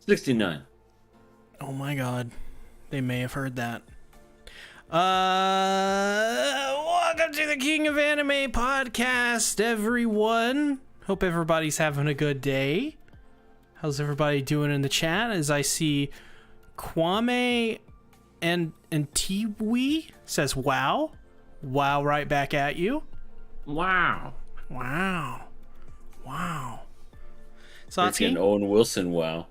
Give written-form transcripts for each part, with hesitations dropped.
69. Oh my god. They may have heard that. Welcome to the King of Anime podcast, everyone. Hope everybody's having a good day. How's everybody doing in the chat? As I see Kwame and Tiwi says, wow. Wow, right back at you. Wow. Satsuki, It's an Owen Wilson wow.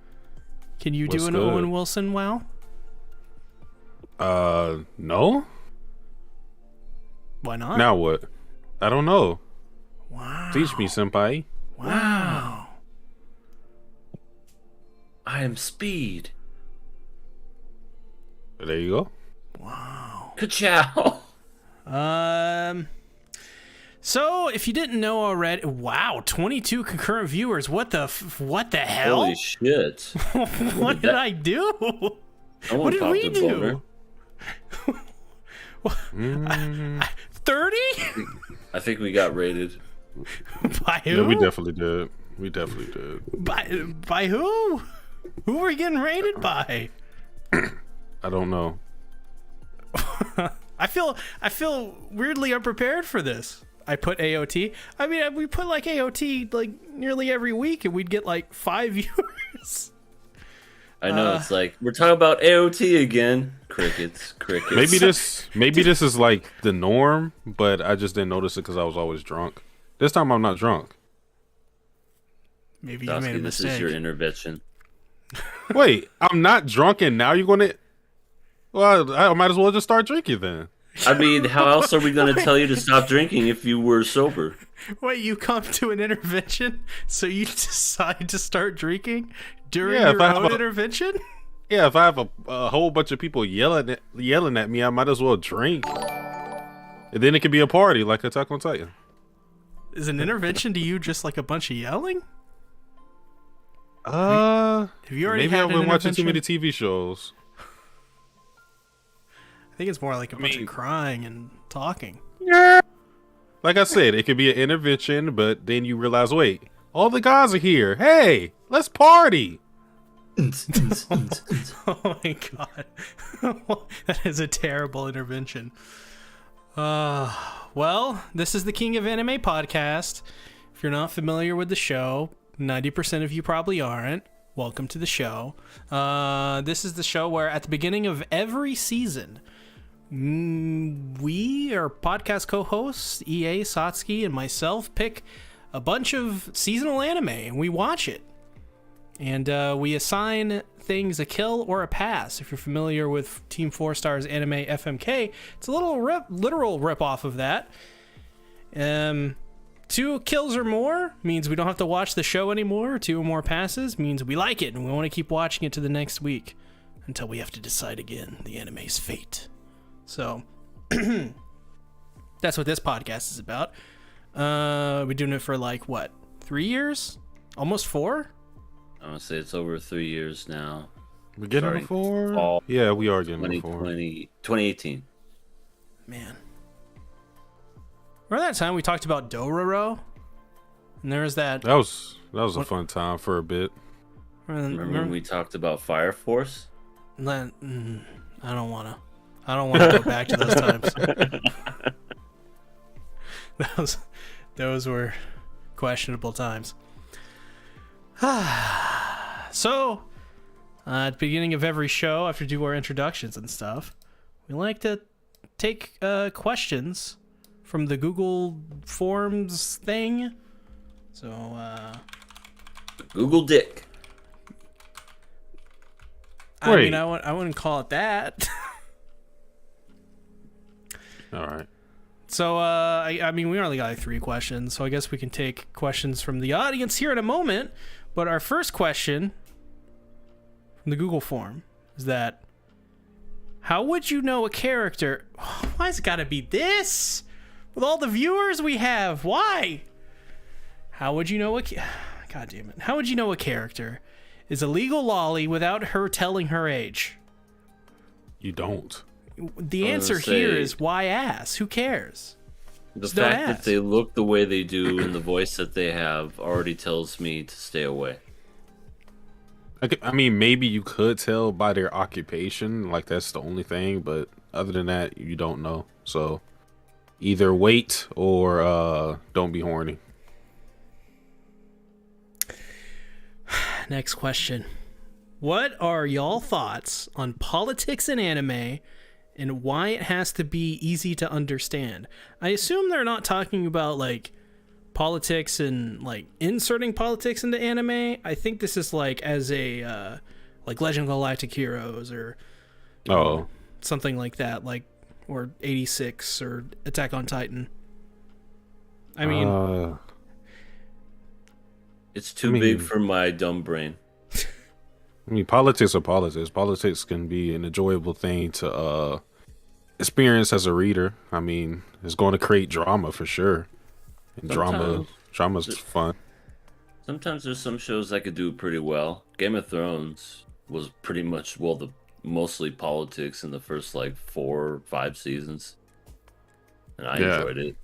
can you What's do an good? Owen Wilson wow? No. Why not? Now what? I don't know. Wow. Teach me, senpai. Wow. I am Speed. There you go. Wow. Ka-chow. So if you didn't know already, wow, 22 concurrent viewers. What the hell? Holy shit. What did I do? What did we do? 30? I think we got rated. By who? Yeah, we definitely did. By who? Who were we getting rated by? I don't know. I feel weirdly unprepared for this. I put AOT. I mean, we put like AOT like nearly every week, and we'd get like 5 viewers. I know, it's like, we're talking about AOT again. Crickets. Maybe this is like the norm, but I just didn't notice it because I was always drunk. This time I'm not drunk. Maybe you made a This mistake. is your intervention. Wait, I'm not drunk and now you're gonna? Well, I might as well just start drinking then. I mean, how else are we going to tell you to stop drinking if you were sober? Wait, you come to an intervention, so you decide to start drinking during Yeah, if your I have own a- intervention? Yeah, if I have a whole bunch of people yelling at me, I might as well drink. And then it could be a party like Attack on Titan. Is an intervention to you just like a bunch of yelling? Have you already maybe had I've an been watching too intervention? many TV shows. I think it's more like a bunch of crying and talking. Like I said, it could be an intervention, but then you realize, wait, all the guys are here. Hey, let's party. Oh my god. That is a terrible intervention. Well, this is the King of Anime podcast. If you're not familiar with the show, 90% of you probably aren't. Welcome to the show. This is the show where at the beginning of every season, we, our podcast co-hosts, EA, Satsuki, and myself, pick a bunch of seasonal anime and we watch it. And we assign things a kill or a pass. If you're familiar with Team 4 Star's anime FMK, it's a literal rip-off of that. 2 kills or more means we don't have to watch the show anymore. 2 or more passes means we like it and we want to keep watching it to the next week until we have to decide again the anime's fate. So that's what this podcast is about. We're doing it for like what, 3 years? Almost 4? I want to say it's over 3 years now. We're getting Starting before? fall Yeah, we are getting before. 2018. Man. Remember that time we talked about Dororo? And there was that. That was a fun time for a bit. Remember when we talked about Fire Force? I don't want to go back to those times. Those were questionable times. So, at the beginning of every show, after we do our introductions and stuff, we like to take questions from the Google Forms thing. So, Google Dick. I Wait. mean, I wouldn't call it that. All right. So, I mean, we only got like 3 questions, so I guess we can take questions from the audience here in a moment. But our first question from the Google form is that, how would you know a character? Why's it gotta be this? With all the viewers we have, why? How would you know God damn it. How would you know a character is a legal lolly without her telling her age? You don't. The answer here is why ass? Who cares? The Just don't fact that ask. they look the way they do and the voice that they have already tells me to stay away. I mean, maybe you could tell by their occupation, like that's the only thing, but other than that, you don't know. So either wait or don't be horny. Next question. What are y'all thoughts on politics in anime and why it has to be easy to understand? I assume they're not talking about like politics and like inserting politics into anime. I think this is like as a like Legend of Galactic Heroes or something like that, like or 86 or Attack on Titan. I mean, it's too big for my dumb brain. I mean, politics are politics. Politics can be an enjoyable thing to experience as a reader. I mean, it's going to create drama for sure. And drama's fun. Sometimes there's some shows that could do pretty well. Game of Thrones was pretty much mostly politics in the first like 4 or 5 seasons, and I enjoyed it.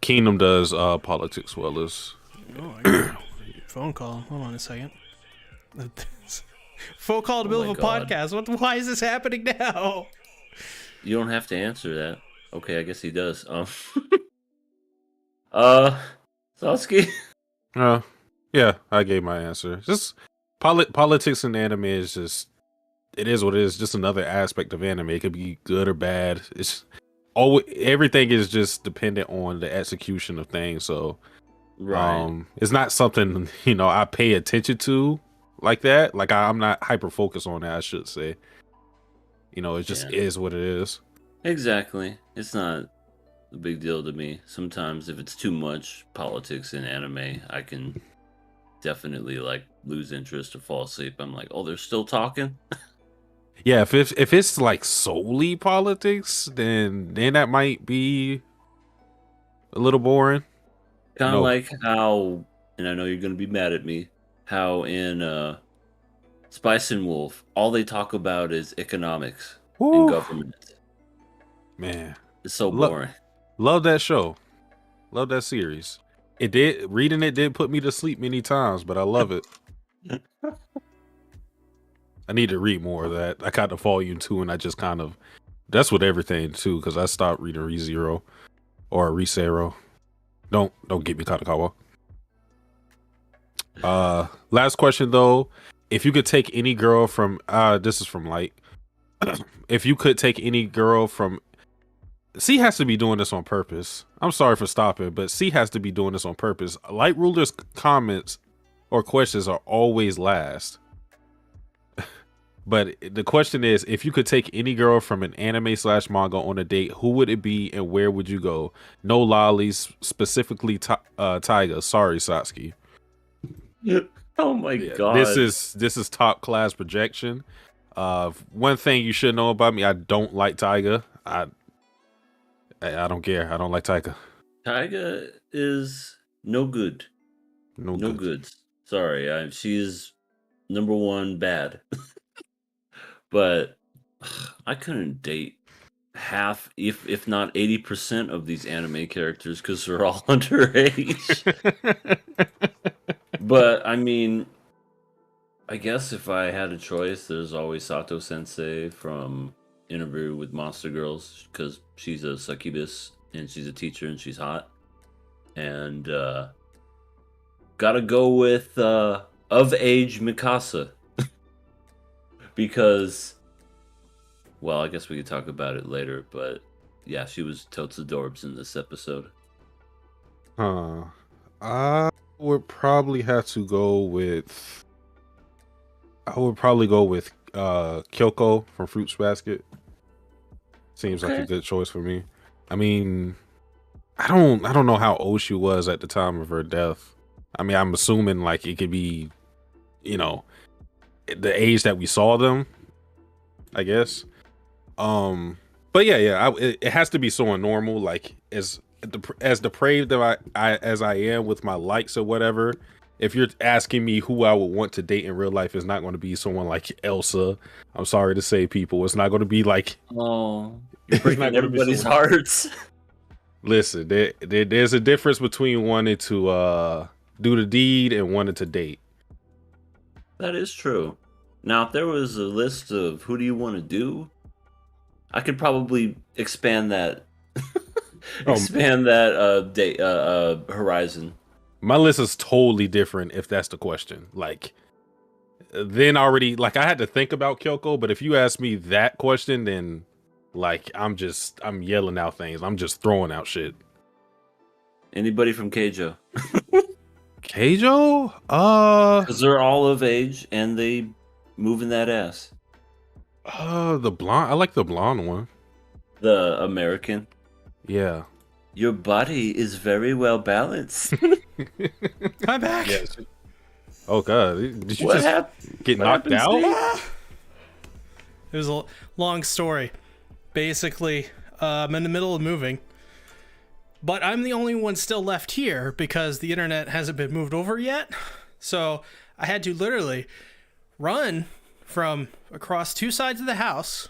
Kingdom does politics well as. Oh, I got a phone call. Hold on a second. Phone call in the middle of a podcast. Why is this happening now? You don't have to answer that. Okay, I guess he does. Sasuke. Yeah, I gave my answer. Just politics in anime is just, it is what it is. Just another aspect of anime. It could be good or bad. It's always, everything is just dependent on the execution of things. So, right. It's not something I pay attention to like that. Like I'm not hyper focused on that, I should say. It just is what it is. Exactly. It's not a big deal to me. Sometimes if it's too much politics in anime, I can definitely like lose interest or fall asleep. I'm like, oh, they're still talking? Yeah, if it's like solely politics, then that might be a little boring. Kind of like how, and I know you're going to be mad at me, how in Spice and Wolf, all they talk about is economics and government. Man, it's so boring. Love that show. Love that series. Reading it did put me to sleep many times, but I love it. I need to read more of that. I got to volume 2 and I just kind of, that's with everything too, because I stopped reading ReZero or ReZero. Don't get me Katakawa. Last question though. If you could take any girl from this is from Light. If you could take any girl from, C has to be doing this on purpose. I'm sorry for stopping, but C has to be doing this on purpose. Light Ruler's comments or questions are always last. But the question is, if you could take any girl from an anime/manga on a date, who would it be and where would you go? No lollies, specifically Taiga. Sorry, Satsuki. Oh my god. This is top class projection. One thing you should know about me, I don't like Taiga. I don't care. I don't like Taiga. Taiga is no good. No good. Sorry. She's number 1 bad. But I couldn't date half, if not 80% of these anime characters because they're all underage. But I mean, I guess if I had a choice, there's always Sato Sensei from Interview with Monster Girls because she's a succubus and she's a teacher and she's hot. And gotta go with of age Mikasa. Because, well, I guess we could talk about it later, but yeah, she was totes adorbs in this episode. I would probably have to go with, Kyoko from Fruits Basket. Seems like a good choice for me. I mean, I don't know how old she was at the time of her death. I mean, I'm assuming like it could be, the age that we saw them, I guess. But yeah, it has to be someone normal, like as depraved as I am with my likes or whatever. If you're asking me who I would want to date in real life, it's not going to be someone like Elsa. I'm sorry to say, people, it's not going to be like, oh, you're breaking everybody's hearts. Listen, there's a difference between wanting to do the deed and wanting to date. That is true. Now, if there was a list of who do you want to do, I could probably expand that. Expand that horizon. My list is totally different if that's the question. Like, then already, like, I had to think about Kyoko, but if you ask me that question, then like I'm yelling out things. I'm just throwing out shit. Anybody from Keijo? Keijo? Because they're all of age and they moving that ass. The blonde. I like the blonde one. The American. Yeah. Your body is very well balanced. I'm back. Yes. Oh god, did you What just get knocked out? It was a long story. Basically, I'm in the middle of moving, but I'm the only one still left here because the internet hasn't been moved over yet. So I had to literally run from across two sides of the house,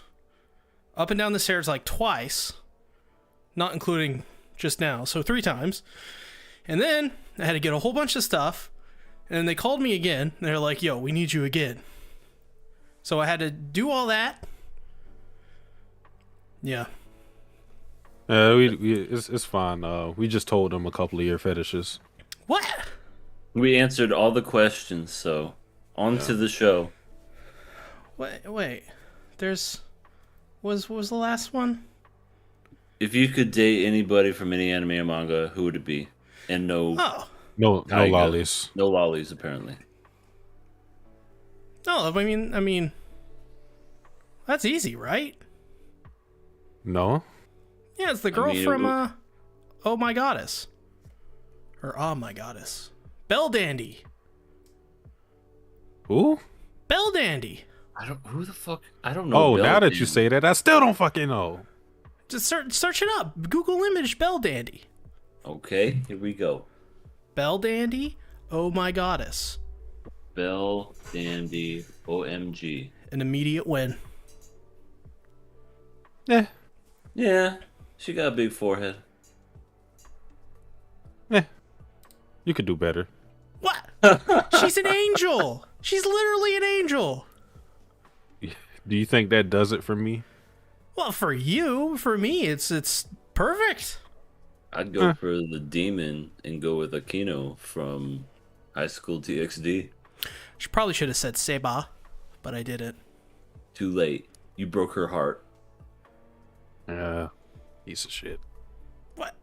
up and down the stairs like twice, not including just now, so 3 times. And then I had to get a whole bunch of stuff, and then they called me again. And they're like, yo, we need you again. So I had to do all that. Yeah. It's fine. We just told them a couple of your fetishes. What? We answered all the questions, so on to the show. Wait. There's... What was the last one? If you could date anybody from any anime or manga, who would it be? And no lollies. No lollies, apparently. No, I mean, that's easy, right? No. Yeah, it's the girl from Oh My Goddess. Or Oh My Goddess. Bell Dandy. Who? Bell Dandy. Who the fuck? I don't know. Oh, now that you say that, I still don't fucking know. Just search it up. Google image Bell Dandy. Okay, here we go. Bell Dandy, Oh My Goddess. Bell Dandy, OMG. An immediate win. Yeah, she got a big forehead. You could do better. What? She's an angel. She's literally an angel. Do you think that does it for me? Well, for you, for me, it's perfect. I'd go for the demon and go with Akino from High School TXD. She probably should have said Seba, but I didn't. Too late. You broke her heart. Piece of shit. What?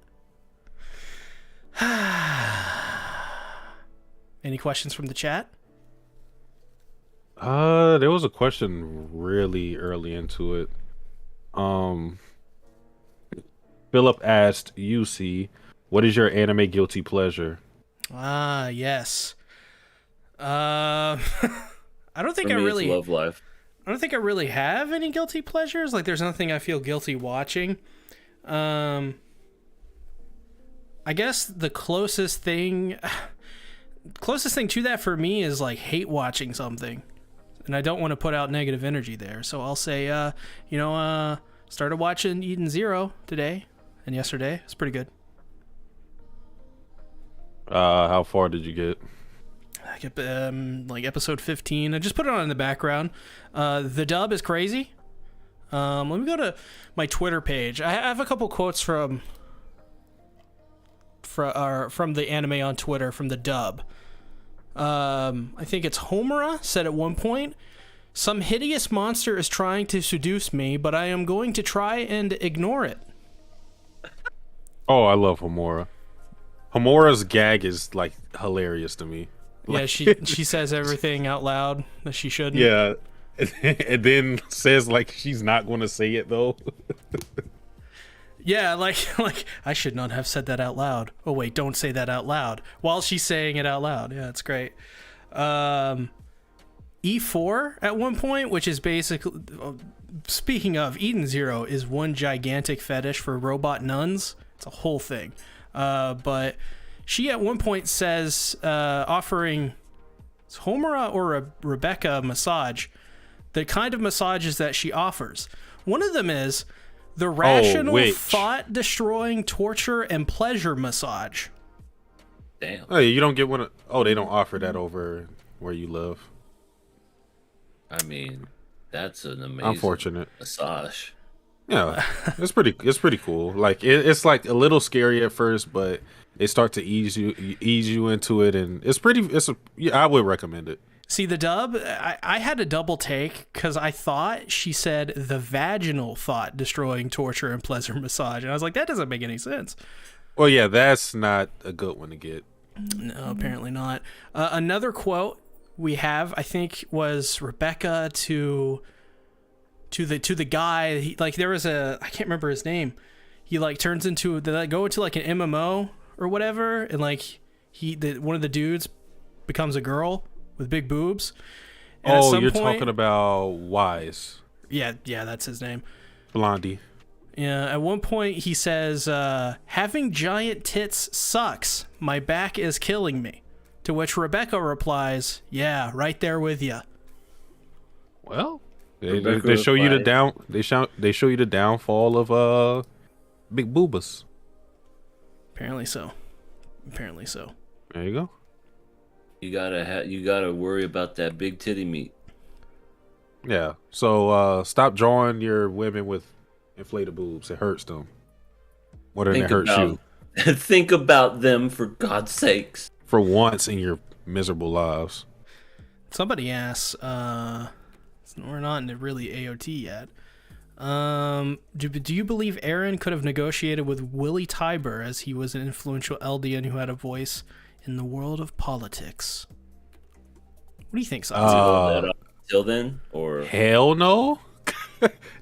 Any questions from the chat? There was a question really early into it. Philip asked UC, what is your anime guilty pleasure? Ah, yes. I don't think For me, it's Love Life. I don't think I really have any guilty pleasures. Like, there's nothing I feel guilty watching. I guess the closest thing to that for me is like hate watching something, and I don't want to put out negative energy there. So I'll say, started watching Eden Zero today and yesterday. It's pretty good. How far did you get? I get like episode 15. I just put it on in the background. The dub is crazy. Let me go to my Twitter page. I have a couple quotes from the anime on Twitter from the dub. I think it's Homura said at one point, "Some hideous monster is trying to seduce me, but I am going to try and ignore it." Oh, I love Homura. Homura's gag is like hilarious to me. Yeah, she says everything out loud that she shouldn't. Yeah, and then says like she's not going to say it though. Yeah, like I should not have said that out loud. Oh wait, don't say that out loud while she's saying it out loud. Yeah, it's great. E4 at one point, which is basically, speaking of, Eden Zero is one gigantic fetish for robot nuns. It's a whole thing. But she at one point says, offering Homura or Rebecca a massage, the kind of massages that she offers. One of them is the rational, thought-destroying torture and pleasure massage. Damn. Oh, you don't get one. They don't offer that over where you live. I mean, that's an amazing Unfortunate. massage. Yeah, it's pretty cool. Like it's like a little scary at first, but they start to ease you into it, and yeah, I would recommend it. See, the dub, I had a double take because I thought she said the vaginal thought destroying torture and pleasure massage, and I was like, that doesn't make any sense. Well, yeah, that's not a good one to get. No, apparently not. Another quote we have, I think, was Rebecca to the guy. There was I can't remember his name. He turns into, they go into like an MMO or whatever, and one of the dudes becomes a girl with big boobs. And you're talking about Wise. Yeah, that's his name. Blondie. Yeah, at one point he says, having giant tits sucks. My back is killing me. To which Rebecca replies, yeah, right there with ya. Well, they show you they show you the downfall of big boobas. Apparently so. There you go. You gotta worry about that big titty meat. Yeah. So stop drawing your women with inflated boobs. It hurts them more than it hurts you. Think about them, for God's sakes. For once in your miserable lives. Somebody asks, we're not in really AOT yet. Do you believe Aaron could have negotiated with Willie Tybur, as he was an influential Eldian who had a voice in the world of politics? What do you think, Sansa? Till then, or hell no?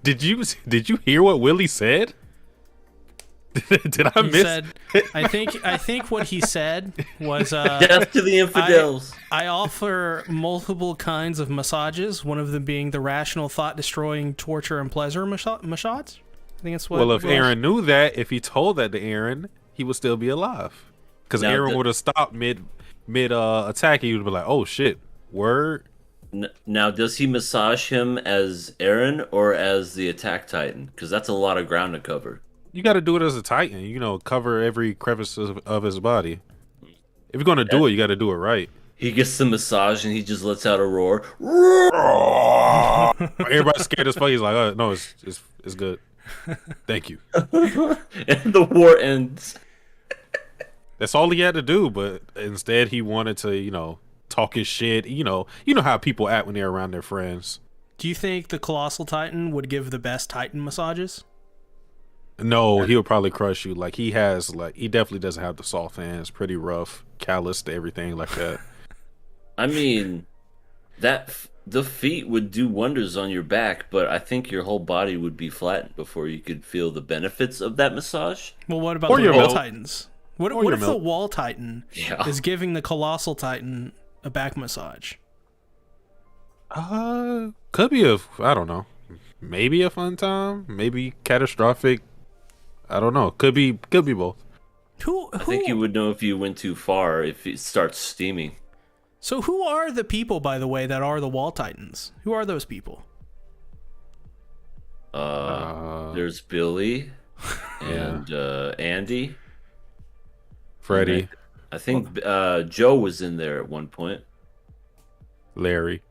Did you hear what Willie said? Did I miss? I think what he said was death to the infidels. I offer multiple kinds of massages, one of them being the rational thought destroying torture and pleasure massage. I think it's what. Well, if Aaron knew that, if he told that to Aaron, he would still be alive. Because Aaron would have stopped mid attack, and he would be like, "Oh shit, word." Now, does he massage him as Aaron or as the attack titan? Because that's a lot of ground to cover. You got to do it as a titan. Cover every crevice of his body. If you're gonna do it, you got to do it right. He gets the massage and he just lets out a roar. Everybody's scared as fuck. He's like, "Oh no, it's good. Thank you." And the war ends. That's all he had to do, but instead he wanted to, talk his shit. You know how people act when they're around their friends. Do you think the Colossal Titan would give the best Titan massages? No, he'll probably crush you. He definitely doesn't have the soft hands. Pretty rough, calloused, everything like that. I mean, the feet would do wonders on your back, but I think your whole body would be flattened before you could feel the benefits of that massage. Well, what about the Wall Titans? What if the Wall Titan is giving the Colossal Titan a back massage? Could be I don't know. Maybe a fun time. Maybe catastrophic. I don't know. Could be both. I think you would know if you went too far, if it starts steaming. So who are the people, by the way, that are the Wall Titans? Who are those people? There's Billy and Andy. Freddie. I think Joe was in there at one point. Larry.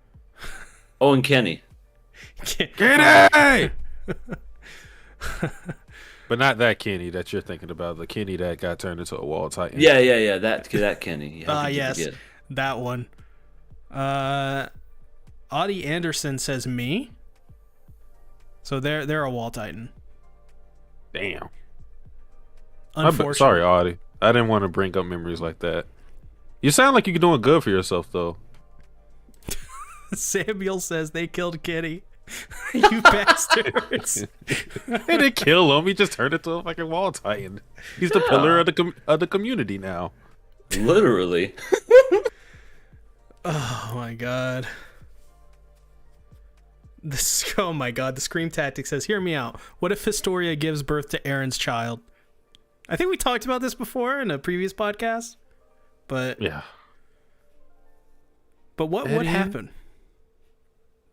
Oh, and Kenny. Kenny! But not that Kenny that you're thinking about. The Kenny that got turned into a Wall Titan. Yeah. That Kenny. Yes, that one. Audie Anderson says me. So they're a Wall Titan. Damn. Unfortunately. Sorry, Audie. I didn't want to bring up memories like that. You sound like you're doing good for yourself, though. Samuel says they killed Kenny. You bastards. They didn't kill him. He just turned into a fucking Wall Titan. He's the pillar of the community now. Literally. Oh my god. Oh my god. The Scream Tactic says, hear me out. What if Historia gives birth to Aaron's child? I think we talked about this before in a previous podcast. But yeah. But what would happen?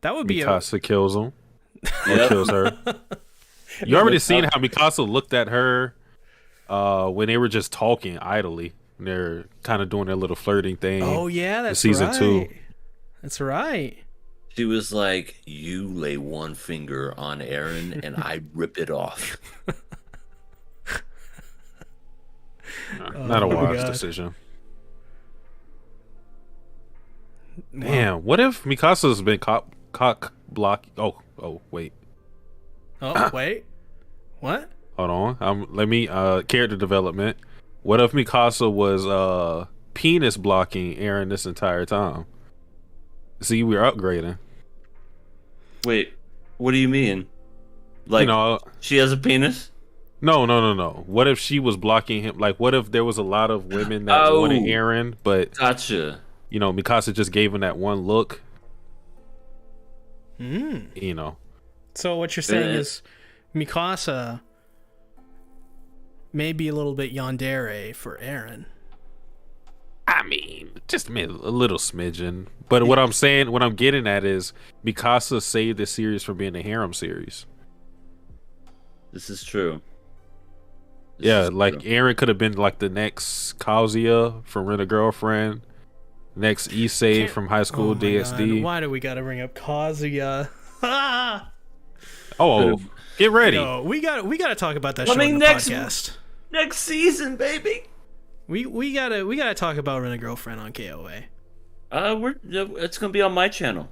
That would be Mikasa kills him. Or kills her. You already seen how Mikasa looked at her when they were just talking idly. They're kind of doing their little flirting thing. Oh yeah, that's season 2. That's right. She was like, "You lay one finger on Aaron, and I rip it off." Not a Oh my wise God. decision. Damn, what if Mikasa's been cock block? Oh, wait. Oh, wait. What? Hold on. Let me character development. What if Mikasa was penis blocking Aaron this entire time? See, we're upgrading. Wait, what do you mean? Like, she has a penis? No. What if she was blocking him? Like, what if there was a lot of women that wanted Aaron, but Gotcha. Mikasa just gave him that one look? So what you're saying is Mikasa may be a little bit yandere for Aaron. I mean, just a little smidgen. But what I'm getting at is Mikasa saved the series from being a harem series. This is true. Aaron could have been like the next Kazuya from Rent a Girlfriend, next Issei from High School DxD. God, why do we gotta bring up Kazuya? Get ready. No, we gotta talk about that show Coming in the next podcast. Next season, baby. We gotta talk about Rent a Girlfriend on KOA. It's gonna be on my channel.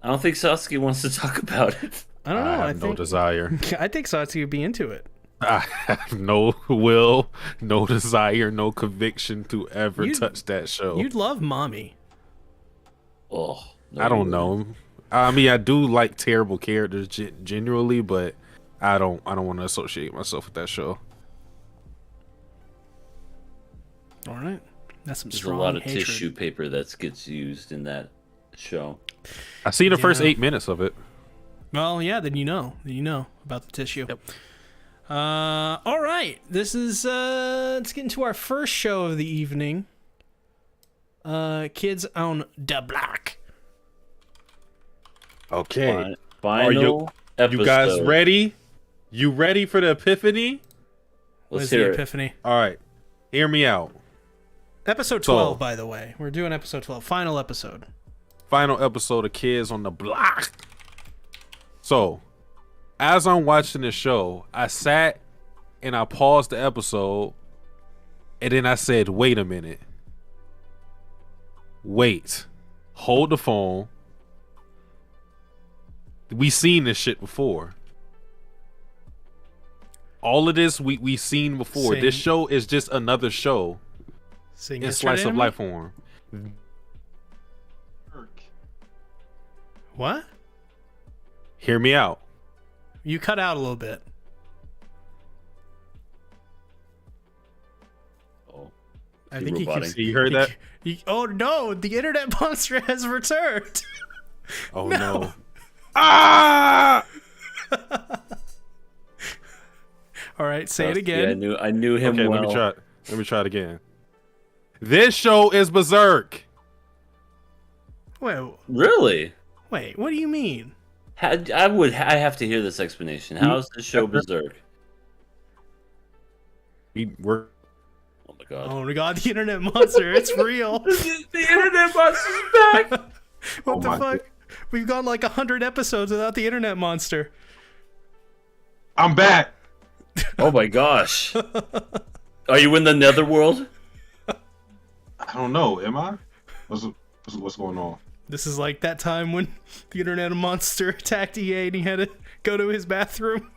I don't think Sasuke wants to talk about it. I don't know. I have no desire. I think Satsuki would be into it. I have no will, no desire, no conviction to ever touch that show. You'd love Mommy. Oh, no, I don't know. I mean, I do like terrible characters generally, but I don't want to associate myself with that show. All right, that's some There's strong a lot of hatred. tissue paper that gets used in that show. I see the first 8 minutes of it. Well, yeah, then you know about the tissue. Yep. All right, this is let's get into our first show of the evening. Kids on the Block. Okay. Final episode. You guys ready? You ready for the epiphany? What is Let's hear the it. epiphany? All right. Hear me out. Episode 12, by the way. We're doing episode 12. Final episode. Final episode of Kids on the Block. So, as I'm watching the show, I sat and I paused the episode, and then I said, wait a minute. Wait. Hold the phone. We seen this shit before. All of this we seen before. This show is just another show in slice of life form. What? Hear me out. You cut out a little bit. Oh, I think you can See, you heard that? Oh no, the internet monster has returned. Oh no. Ah! All right, say it again. Yeah, I knew him Okay, well. let me try it again. This show is Berserk. Wait, Really? what do you mean? I have to hear this explanation. How is this show Berserk? We're Oh my god. Oh my god, the internet monster, it's real. The internet monster's back. What Oh the my fuck? We've gone like 100 episodes without the internet monster. I'm back. Oh my gosh. Are you in the netherworld? I don't know. Am I? What's going on? This is like that time when the internet monster attacked EA and he had to go to his bathroom.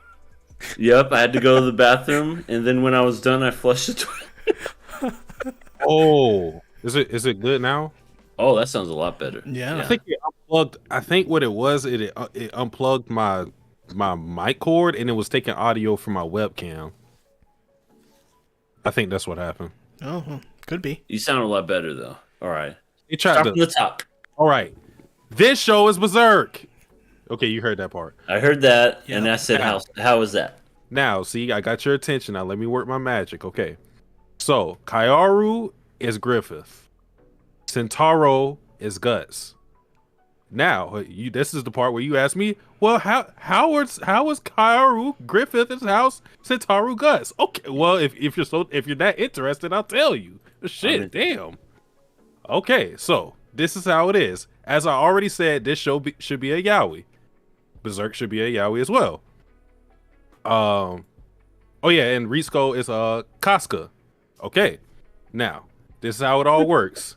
Yep, I had to go to the bathroom, and then when I was done, I flushed the toilet. Oh, is it good now? Oh, that sounds a lot better. Yeah. I think it unplugged. I think what it was, it unplugged my mic cord and it was taking audio from my webcam. I think that's what happened. Oh, well, could be. You sound a lot better though. All right. It tried Start to. from the top. All right, this show is Berserk. Okay, you heard that part. I heard that, Yeah. and I said, Yeah. "How is that?" Now, see, I got your attention. Now let me work my magic. Okay, so Kaoru is Griffith. Centauro is Guts. Now, this is the part where you ask me, well, how is Kaoru Griffith how's Centauro Guts? Okay, well, if you're that interested, I'll tell you. Shit, damn. Okay, so this is how it is. As I already said, this show should be a yaoi. Berserk should be a yaoi as well. Oh yeah, and Ritsuko is Casca. Okay, now this is how it all works.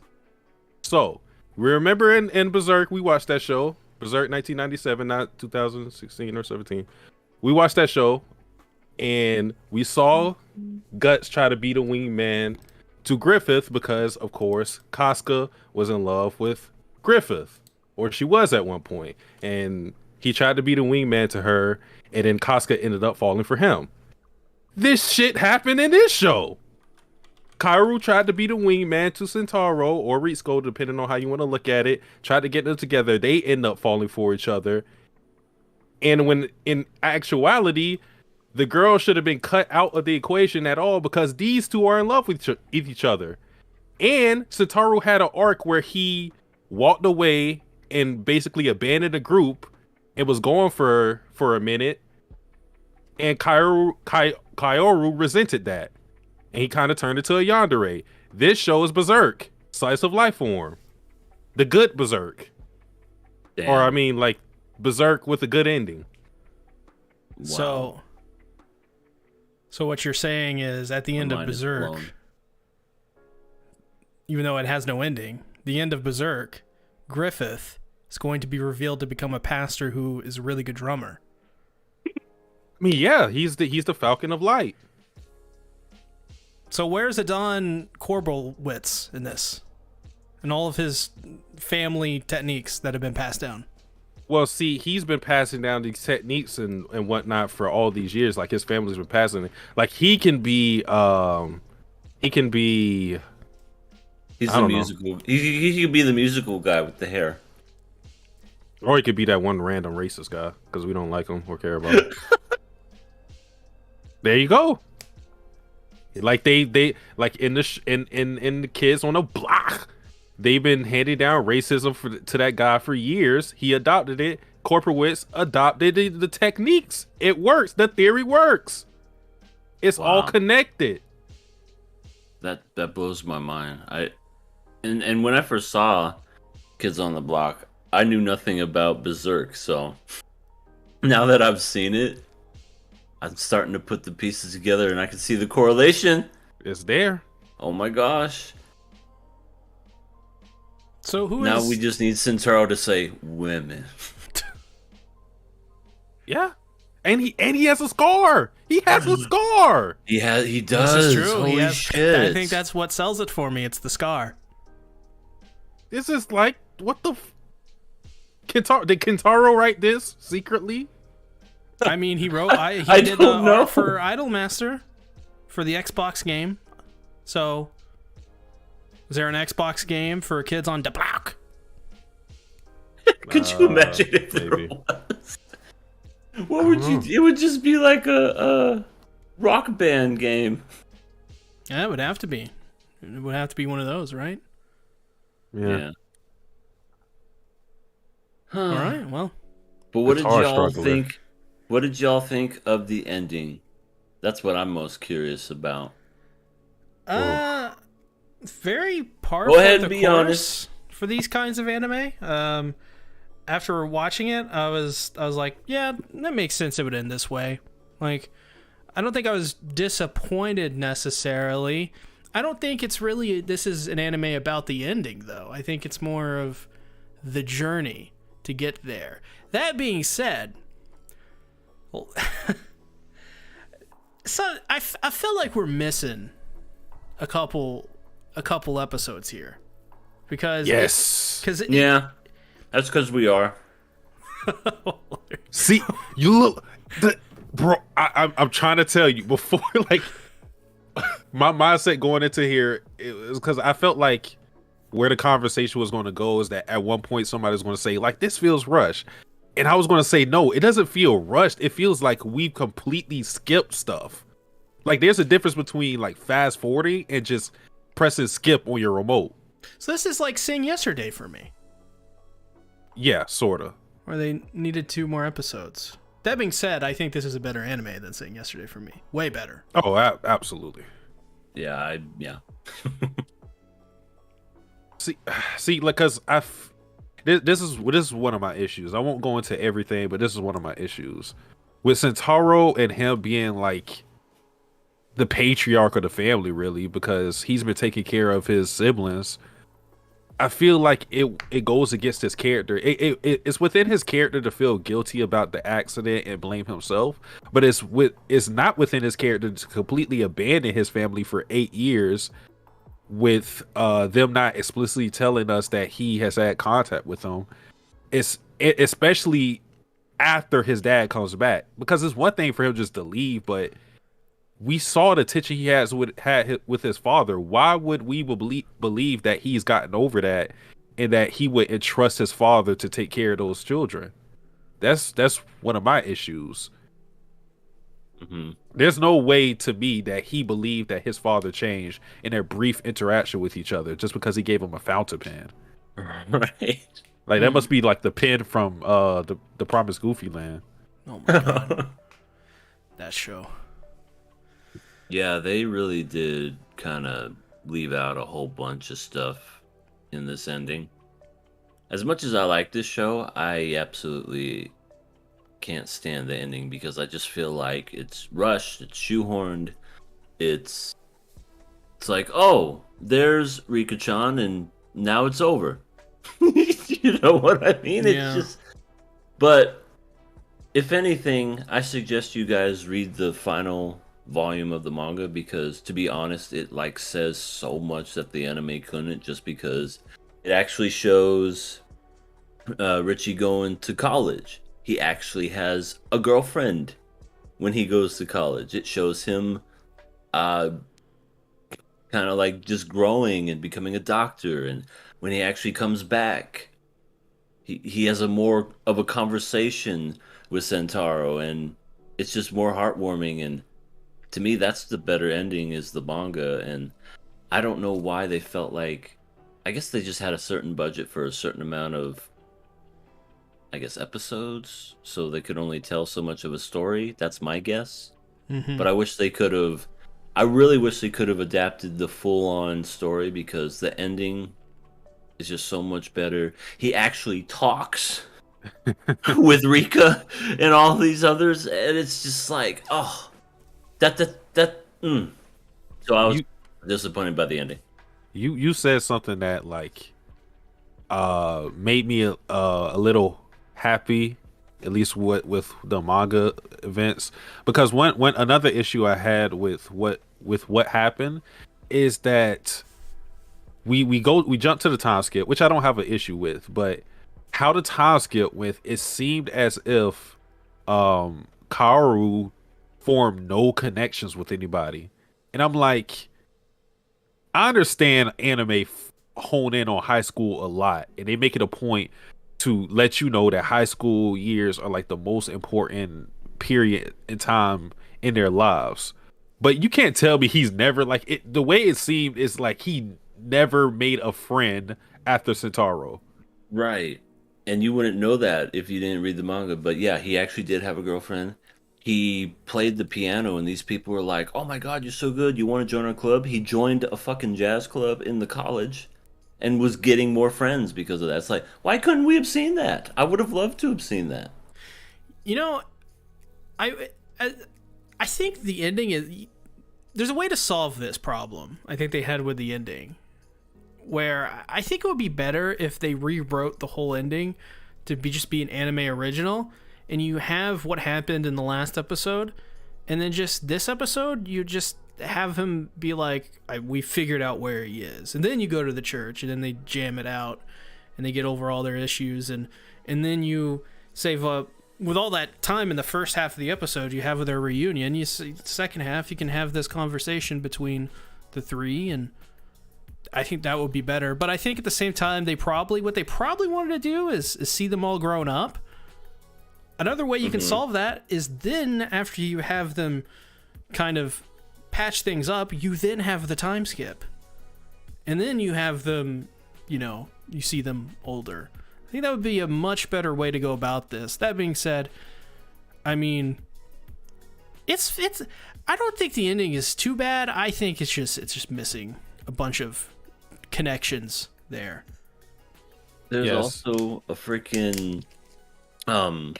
So remember in Berserk, we watched that show, Berserk 1997, not 2016 or 17. We watched that show, and we saw Guts try to be the wingman to Griffith because, of course, Casca was in love with Griffith, or she was at one point, and he tried to be the wingman to her, and then Casca ended up falling for him. This shit happened in this show. Kaoru tried to be the wingman to Sentaro or Ritsuko, depending on how you want to look at it. Tried to get them together. They end up falling for each other. And when in actuality, the girl should have been cut out of the equation at all because these two are in love with each other. And Sentaro had an arc where he walked away and basically abandoned the group and was gone for a minute. And Kaoru resented that. And he kind of turned into a yandere. This show is Berserk. Slice of life form. The good Berserk. Damn. Or, I mean, like, Berserk with a good ending. Wow. So what you're saying is, at the end of Berserk, even though it has no ending, the end of Berserk, Griffith is going to be revealed to become a pastor who is a really good drummer. I mean, yeah, he's the Falcon of Light. So where's Adon Korbelwitz in this? And all of his family techniques that have been passed down? Well, see, he's been passing down these techniques and whatnot for all these years. Like, his family's been passing it. Like, he can be He's the musical. He could be the musical guy with the hair. Or he could be that one random racist guy because we don't like him or care about him. There you go. Like they like in the Kids on the Block, they've been handing down racism to that guy for years. He adopted it. Korpowitz adopted the techniques. It works. The theory works. It's all connected. That blows my mind. And when I first saw Kids on the Block, I knew nothing about Berserk. So now that I've seen it, I'm starting to put the pieces together, and I can see the correlation. It's there. Oh my gosh! So now we just need Sentaro to say women. Yeah, and he has a scar. He has a scar. He does. This is true. Holy shit! I think that's what sells it for me. It's the scar. This is like, what the? Kentaro, did Kentaro write this secretly? I mean, he wrote. He did the art for Idolmaster for the Xbox game. So, is there an Xbox game for Kids on the Block? Could you imagine if there was? What would you? It would just be like a rock band game. Yeah, it would have to be. It would have to be one of those, right? Yeah. All right. Well. But what did y'all think? What did y'all think of the ending? That's what I'm most curious about. Very par Go ahead for and the be course honest. for these kinds of anime. After watching it, I was like, yeah, that makes sense. It would end this way. Like, I don't think I was disappointed necessarily. I don't think it's really this is an anime about the ending, though. I think it's more of the journey to get there. That being said. Well, so I feel like we're missing a couple episodes here because that's because we are. See, you look, bro. I'm trying to tell you before, like, my mindset going into here it was because I felt like where the conversation was going to go is that at one point somebody's going to say like, this feels rushed. And I was going to say, no, it doesn't feel rushed. It feels like we've completely skipped stuff. Like, there's a difference between, like, fast forwarding and just pressing skip on your remote. So this is like Sing Yesterday for me. Yeah, sort of. Or they needed 2 more episodes. That being said, I think this is a better anime than Sing Yesterday for me. Way better. Oh, absolutely. Yeah, See, like, because this is one of my issues. I won't go into everything, but this is one of my issues with Sentaro and him being like the patriarch of the family, really, because he's been taking care of his siblings. I feel like it goes against his character. It's within his character to feel guilty about the accident and blame himself, but it's not within his character to completely abandon his family for 8 years with them not explicitly telling us that he has had contact with them. Especially after his dad comes back, because it's one thing for him just to leave, but we saw the tension he had with his father. Why would we believe that he's gotten over that and that he would entrust his father to take care of those children? That's one of my issues. Mm-hmm. There's no way to me that he believed that his father changed in their brief interaction with each other just because he gave him a fountain pen. Right. Like that must be like the pen from the Promised Goofy Land. Oh my god. That show. Yeah, they really did kind of leave out a whole bunch of stuff in this ending. As much as I like this show, I absolutely can't stand the ending because I just feel like it's rushed, it's shoehorned. It's like, oh, there's Rika-chan and now it's over. You know what I mean? Yeah. It's just... But if anything, I suggest you guys read the final volume of the manga because, to be honest, it like says so much that the anime couldn't, just because it actually shows Richie going to college. He actually has a girlfriend when he goes to college. It shows him kind of like just growing and becoming a doctor, and when he actually comes back, he has a more of a conversation with Sentaro, and it's just more heartwarming. And to me, that's the better ending, is the manga. And I don't know why they felt like, I guess they just had a certain budget for a certain amount of, I guess, episodes, so they could only tell so much of a story. That's my guess. Mm-hmm. But I really wish they could have adapted the full-on story, because the ending is just so much better. He actually talks with Rika and all these others, and it's just like, oh, So I was disappointed by the ending. You said something that like made me a little happy, at least with the manga events, because one another issue I had with what happened is that we jump to the time skip, which I don't have an issue with, but how the time skip went, it seemed as if Kaoru formed no connections with anybody. And I'm like, I understand anime hone in on high school a lot, and they make it a point to let you know that high school years are like the most important period in time in their lives. But you can't tell me he's never like it. The way it seemed is like he never made a friend after Sentaro. Right. And you wouldn't know that if you didn't read the manga. But yeah, he actually did have a girlfriend. He played the piano, and these people were like, oh my god, you're so good, you want to join our club? He joined a fucking jazz club in the college and was getting more friends because of that. It's like, why couldn't we have seen that? I would have loved to have seen that. You know, I think the ending is... There's a way to solve this problem I think they had with the ending, where I think it would be better if they rewrote the whole ending to just be an anime original, and you have what happened in the last episode, and then just this episode, you just have him be like, we figured out where he is. And then you go to the church, and then they jam it out, and they get over all their issues, and then you save up, with all that time in the first half of the episode you have with their reunion, the second half, you can have this conversation between the three, and I think that would be better. But I think at the same time, what they probably wanted to do is see them all grown up. Another way you can solve that is then, after you have them kind of patch things up, you then have the time skip. And then you have them, you see them older. I think that would be a much better way to go about this. That being said, I mean, it's I don't think the ending is too bad. I think it's just missing a bunch of connections there. There's Yes. also a freaking um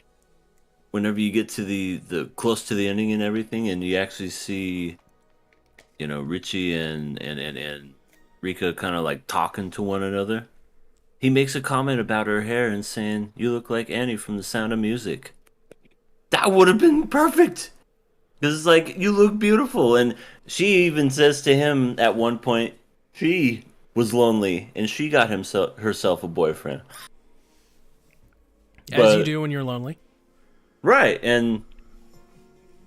whenever you get to the close to the ending and everything, and you actually see, Richie and Rika kind of like talking to one another. He makes a comment about her hair and saying, "You look like Annie from The Sound of Music." That would have been perfect. Because it's like, you look beautiful. And she even says to him at one point, she was lonely and she got herself a boyfriend. As you But, do when you're lonely. right. And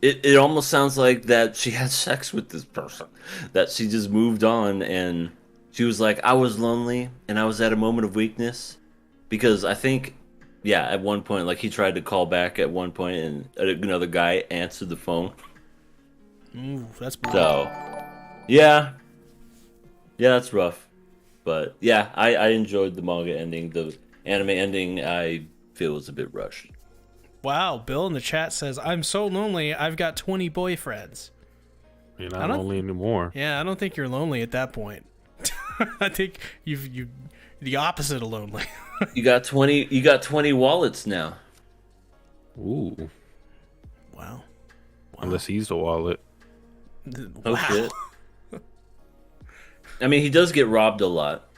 it almost sounds like that she had sex with this person. That she just moved on and she was like, I was lonely and I was at a moment of weakness. Because I think, yeah, at one point, like he tried to call back at one point and another guy answered the phone. Ooh, that's brutal. So, yeah. Yeah, that's rough. But yeah, I enjoyed the manga ending. The anime ending, I feel was a bit rushed. Wow, Bill in the chat says, I'm so lonely, I've got 20 boyfriends. You're not lonely anymore. Yeah, I don't think you're lonely at that point. I think you the opposite of lonely. You got 20. You got 20 wallets now. Ooh. Wow. Unless he's the wallet. Oh Wow. shit. I mean, he does get robbed a lot.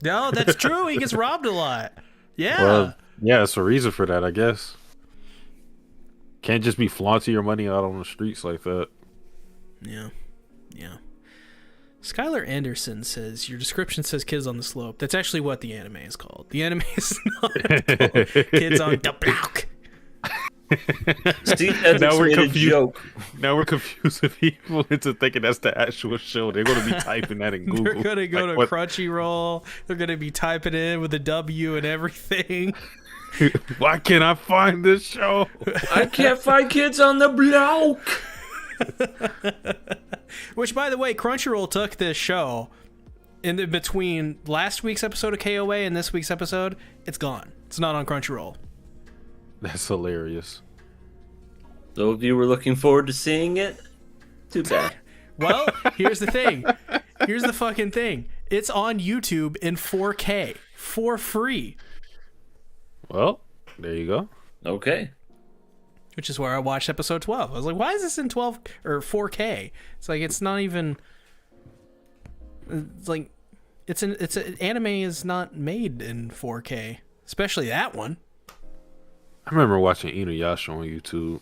No, that's true. He gets robbed a lot. Yeah. Well, yeah, it's a reason for that, I guess. Can't just be flaunting your money out on the streets like that. Yeah. Yeah. Skylar Anderson says, your description says Kids on the Slope. That's actually what the anime is called. The anime is not called Kids on the Block. SeaTactics made a joke. Now we're confusing people into thinking that's the actual show. They're going to be typing that in Google. They're going to go Like, to what? Crunchyroll. They're going to be typing in with a W and everything. Why can't I find this show? I can't find Kids on the Block. Which, by the way, Crunchyroll took this show in between last week's episode of KOA and this week's episode. It's gone. It's not on Crunchyroll. That's hilarious. So if you were looking forward to seeing it, too bad. Well, here's the thing. Here's the fucking thing. It's on YouTube in 4K for free. Well, there you go. Okay. Which is where I watched episode 12. I was like, why is this in 12 or 4K? It's like, it's not even. It's like, anime is not made in 4K, especially that one. I remember watching Inuyasha on YouTube.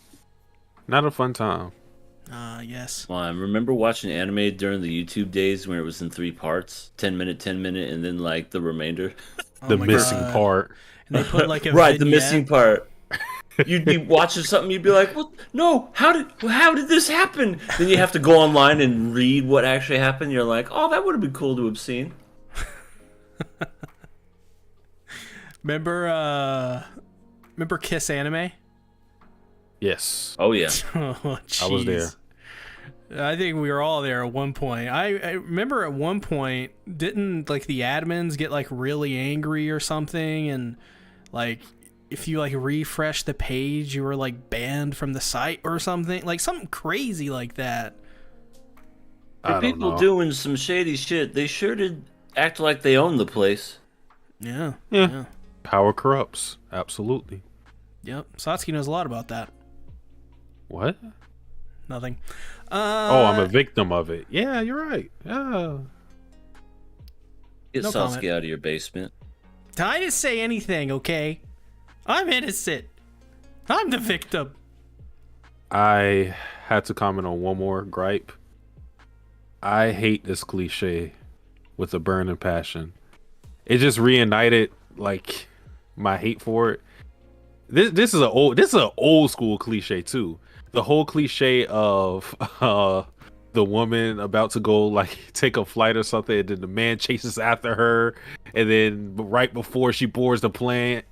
Not a fun time. Yes. Well, I remember watching anime during the YouTube days when it was in 3 parts, 10-minute, 10-minute, and then like the remainder. The my missing God. part. And they put like a Right, the vignette. missing part. You'd be watching something, you'd be like, "What? No! How did this happen?" Then you have to go online and read what actually happened. You're like, "Oh, that would have been cool to have seen." Remember Kiss Anime? Yes. Oh yeah. Oh, I was there. I think we were all there at one point. I remember at one point, didn't like the admins get like really angry or something, and like if you like refresh the page, you were like banned from the site or something, like something crazy like that. For people doing some shady shit, they sure did act like they own the place. Yeah. Yeah. Power corrupts. Absolutely. Yep. Satsuki knows a lot about that. What? Nothing. Oh, I'm a victim of it. Yeah, you're right. Yeah. Get No Sasuke comment. out of your basement. I didn't say anything, okay? I'm innocent. I'm the victim. I had to comment on one more gripe. I hate this cliche with a burning passion. It just reunited like my hate for it. This is an old school cliche too. The whole cliche of the woman about to go like take a flight or something, and then the man chases after her, and then right before she boards the plane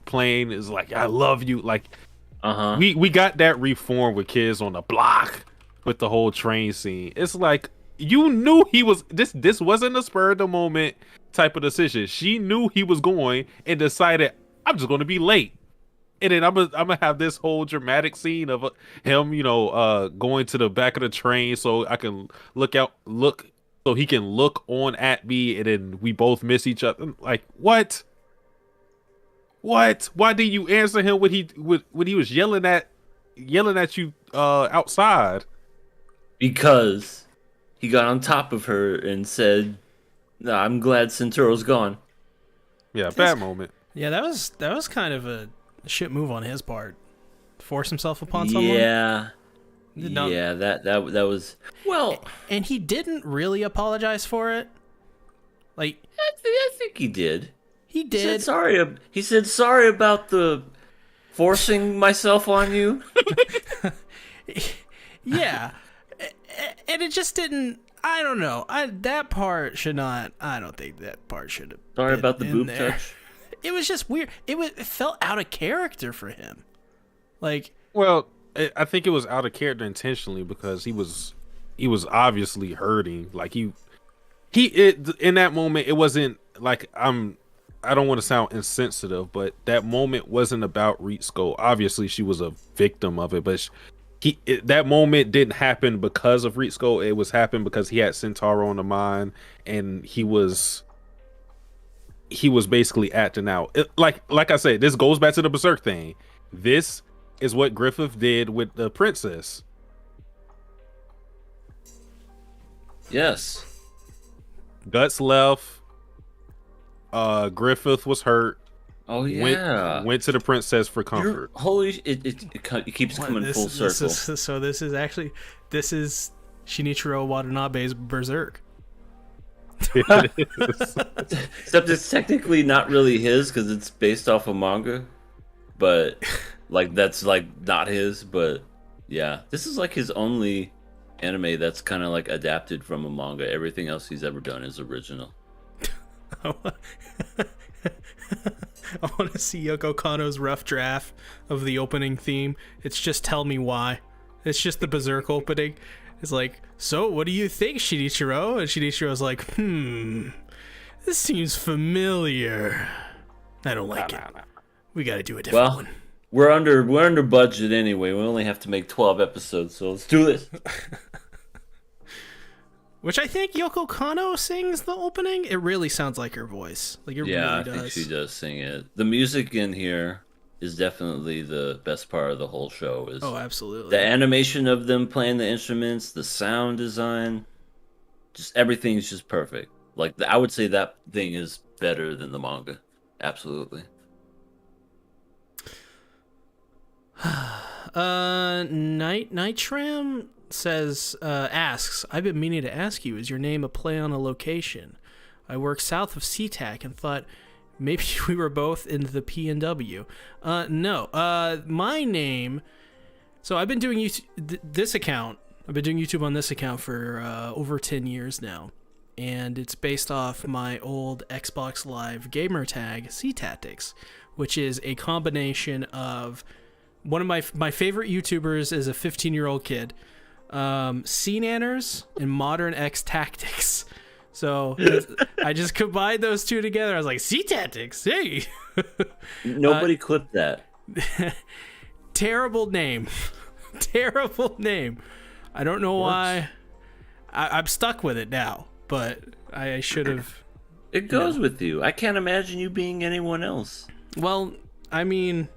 is like, "I love you." Like, we got that reformed with Kids on the Block with the whole train scene. It's like you knew he was this wasn't a spur of the moment type of decision. She knew he was going and decided, I'm just going to be late. And then I'm gonna have this whole dramatic scene of him, going to the back of the train so I can look so he can look on at me, and then we both miss each other. Like, what? What? Why did you answer him when he was yelling at you outside? Because he got on top of her and said, "Nah, I'm glad Centauro's gone." Yeah, bad moment. Yeah, that was kind of a shit move on his part. Force himself upon someone. Yeah. No. Yeah, that was well. And he didn't really apologize for it. Like, I think he did. he did. He said sorry about the forcing myself on you. Yeah, and it just didn't. I don't know. That part should not. I don't think that part should have. Sorry about the boob there. touch. It was just weird. It felt out of character for him. Like, Well, I think it was out of character intentionally because he was obviously hurting. Like in that moment, it wasn't like I don't want to sound insensitive, but that moment wasn't about Ritsuko. Obviously, she was a victim of it, but that moment didn't happen because of Ritsuko. It was happened because he had Centauro on the mind, and he was basically acting out. Like I said, this goes back to the Berserk thing. This is what Griffith did with the princess. Yes. Guts left. Griffith was hurt. Oh yeah. Went to the princess for comfort. It keeps coming full circle. This is Shinichiro Watanabe's Berserk. Except it's technically not really his because it's based off a manga, but like that's like not his. But yeah, this is like his only anime that's kind of like adapted from a manga. Everything else he's ever done is original. I want to see Yoko Kanno's rough draft of the opening theme. It's just Tell Me Why. It's just the Berserk opening. It's like, so what do you think, Shinichiro? And Shinichiro's like, this seems familiar. I don't like it. We got to do a different one. We're under budget anyway. We only have to make 12 episodes, so let's do this. Which I think Yoko Kanno sings the opening. It really sounds like her voice. Like it really does. I think she does sing it. The music in here is definitely the best part of the whole show. Oh, absolutely. The animation of them playing the instruments, the sound design, just everything's just perfect. Like I would say that thing is better than the manga. Absolutely. Nitram asks, I've been meaning to ask you, is your name a play on a location? I work south of SeaTac and thought maybe we were both in the P&W. No. My name, so I've been doing this account. I've been doing YouTube on this account for over 10 years now. And it's based off my old Xbox Live gamer tag, SeaTactics, which is a combination of one of my favorite YouTubers is a 15-year-old kid. Sea Nanners and Modern X Tactics. So I just combined those two together. I was like, SeaTactics, hey. Nobody clipped that. Terrible name. Terrible name. I don't know why. I'm stuck with it now, but I should have. It goes with you. I can't imagine you being anyone else. Well, I mean,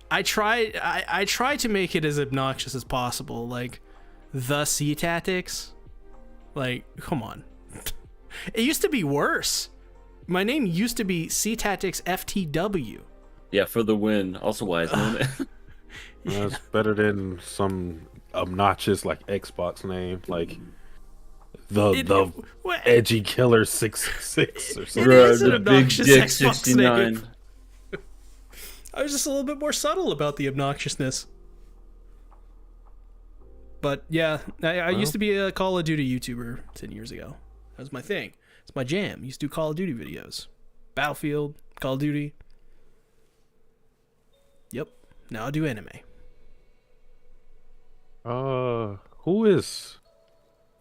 I try to make it as obnoxious as possible, like the SeaTactics. Like, come on. It used to be worse. My name used to be SeaTactics FTW. Yeah, for the win. Also wise name. That's better than some obnoxious like Xbox name, like the Edgy Killer 666 or something. It is an the obnoxious Big Dick Xbox 69. name. I was just a little bit more subtle about the obnoxiousness. But yeah, I used to be a Call of Duty YouTuber 10 years ago. That was my thing. It's my jam. I used to do Call of Duty videos. Battlefield, Call of Duty. Yep. Now I do anime. Who is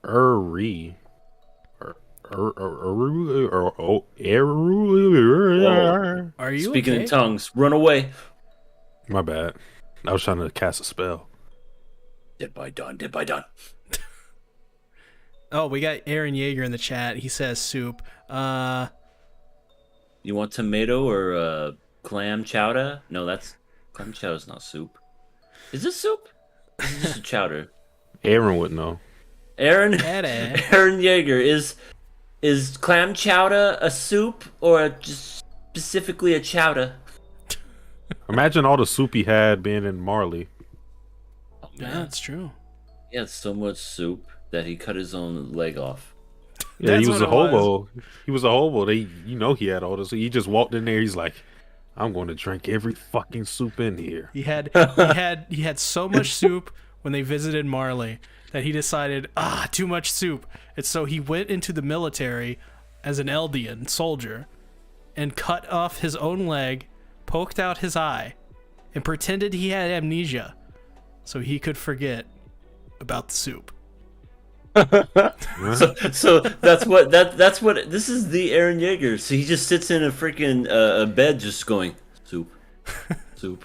Uri? Are you Speaking okay? in tongues, run away. My bad. I was trying to cast a spell. Dead by dawn, dead by dawn. Oh, we got Aaron Yeager in the chat. He says soup. You want tomato or clam chowder. No, that's clam chowder's not soup. Is this soup? This is just a chowder. Aaron would know. Aaron Eddie. Aaron Yeager, is clam chowder a soup or just specifically a chowder? Imagine all the soup he had being in Marley. Oh, Yeah, man. that's true. He had so much soup that he cut his own leg off. Yeah, That's he was what a it was. hobo. He was a hobo. He had all this. He just walked in there. He's like, I'm going to drink every fucking soup in here. He had so much soup when they visited Marley that he decided, too much soup. And so he went into the military as an Eldian soldier and cut off his own leg, poked out his eye, and pretended he had amnesia so he could forget about the soup. So that's what this is the Aaron Yeager. So he just sits in a freaking a bed just going soup, soup,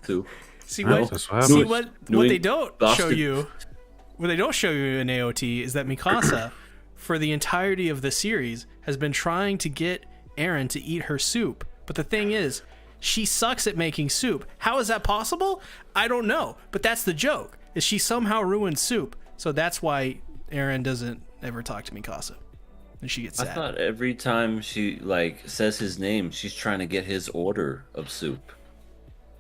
soup. See Well, what? that's what See happens. what they don't show Boston. you. What they don't show you in AOT is that Mikasa, for the entirety of the series, has been trying to get Eren to eat her soup. But the thing is, she sucks at making soup. How is that possible? I don't know. But that's the joke. Is she somehow ruined soup? So that's why Eren doesn't ever talk to Mikasa, and she gets I sad. thought every time she says his name, she's trying to get his order of soup.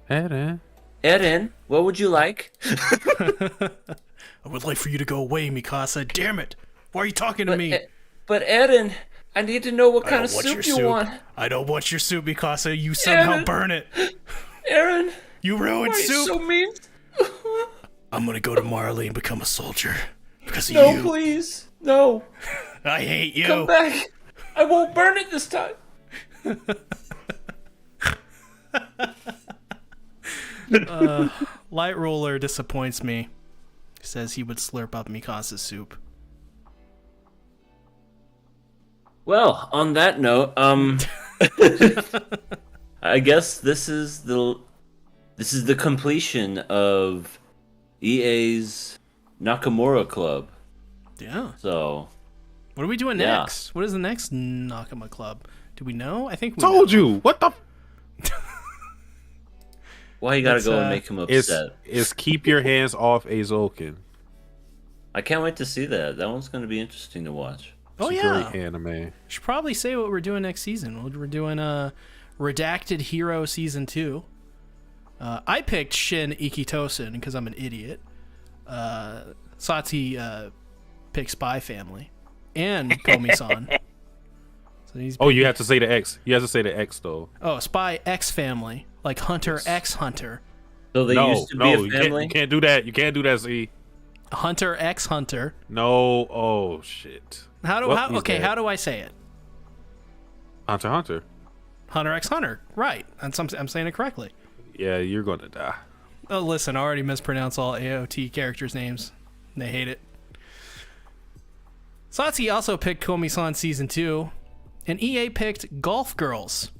Aaron. Eren, what would you like? I would like for you to go away, Mikasa. Damn it! Why are you talking to me? But Eren, I need to know what I kind of don't want your soup you want. I don't want your soup, Mikasa. You somehow Eren. burn it. Eren, You ruined why are you soup. so mean? I'm gonna go to Marley and become a soldier because of No, you. please, no. I hate you. Come back. I won't burn it this time. Light Roller disappoints me. He says he would slurp up Mikasa's soup. Well, on that note, I guess this is the completion of EA's Nakamura Club. Yeah. So, What are we doing Yeah. next? What is the next Nakama Club? Do we know? I think we Told know. you. What the? why you gotta That's, go and make him It's upset? keep your hands off Azoken. I can't wait to see that. That one's gonna be interesting to watch. Oh It's a yeah. great anime. Should probably say what we're doing next season. We're doing Redacted Hero Season 2. I picked Shin Ikitosen because I'm an idiot. Satsuki picked Spy Family. And Komi-san. So he's Oh, you have to say the X. You have to say the X though. Oh, Spy X Family. Like Hunter Yes. X Hunter. So they used to be a you family. can't do that. You can't do that. Z. Hunter X Hunter. No. Oh shit. Well, he's dead. How do I say it? Hunter Hunter. Hunter X Hunter. Right. I'm saying it correctly. Yeah, you're gonna die. Oh, listen, I already mispronounce all AOT characters' names. They hate it. Satsuki also picked Komi-san Season 2, and EA picked Golf Girls.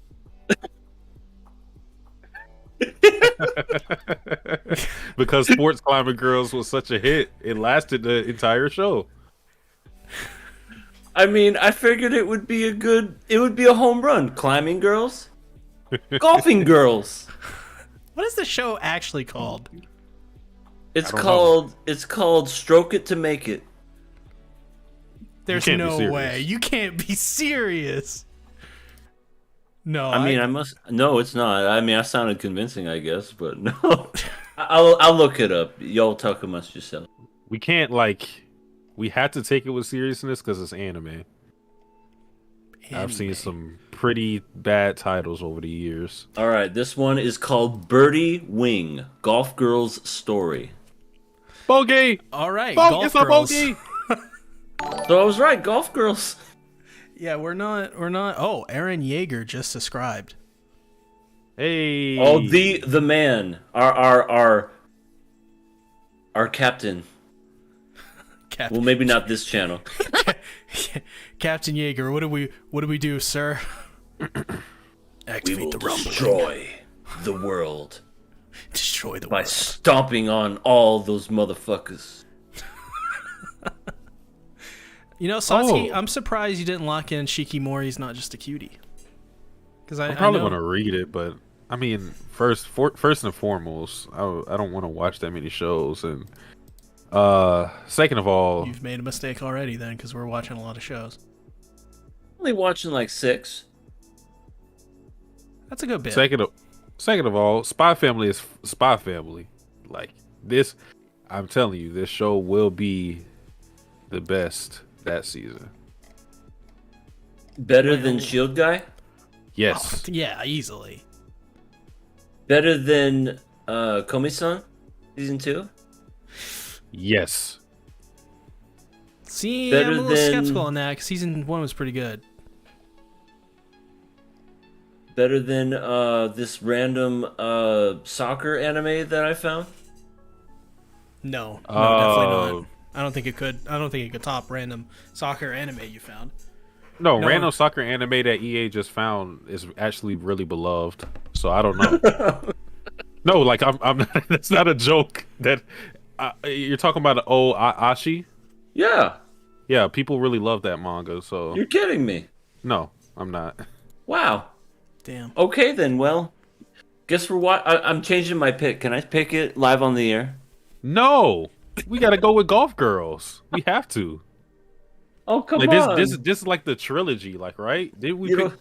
Because Sports Climbing Girls was such a hit, it lasted the entire show. I mean, I figured it would be a home run. Climbing girls, golfing girls. What is the show actually called? It's I don't called Stroke It to Make It. There's can't be no serious. way. You can't be serious. No, I mean, No, it's not. I mean, I sounded convincing, I guess, but no. I'll look it up. Y'all talk amongst yourself. We can't we have to take it with seriousness because it's anime. I've seen some pretty bad titles over the years. All right, this one is called Birdie Wing: Golf Girls Story. Bogey! All right, It's a Golf Girls. bogey! So I was right, golf girls. Yeah, we're not. Oh, Eren Yeager just subscribed. Hey! Oh, the man, our captain. Captain, Well, maybe not this channel. Captain Yeager, what do we do, sir? We Activate will the rumbling. destroy the world Destroy the by world. stomping on all those motherfuckers. You know, Satsuki, Oh. I'm surprised you didn't lock in Shikimori's not just a cutie. Because I'm I probably know gonna read it, but I mean, first and foremost, I don't want to watch that many shows, and second of all, you've made a mistake already then, because we're watching a lot of shows. Only watching like 6. That's a good bit. second of all, Spy Family is Spy Family. Like this, I'm telling you, this show will be the best that season. Better than Shield Guy? Yes. Oh, yeah, easily. Better than Komi-san season 2? Yes. See, Better I'm a little than- skeptical on that, because season 1 was pretty good. Better than this random soccer anime that I found? No, definitely not. I don't think it could. I don't think it could top random soccer anime you found. No, No. random soccer anime that EA just found is actually really beloved. So I don't know. No, like I'm not. That's not a joke. That you're talking about the old Ashi. Yeah. Yeah, people really love that manga. So You're kidding me. no, I'm not. Wow. Damn. Okay then, well, guess we're I'm changing my pick. Can I pick it live on the air? No, we gotta go with Golf Girls. We have to. Oh, come Like on. this is like the trilogy, like, right? Did we You pick? know,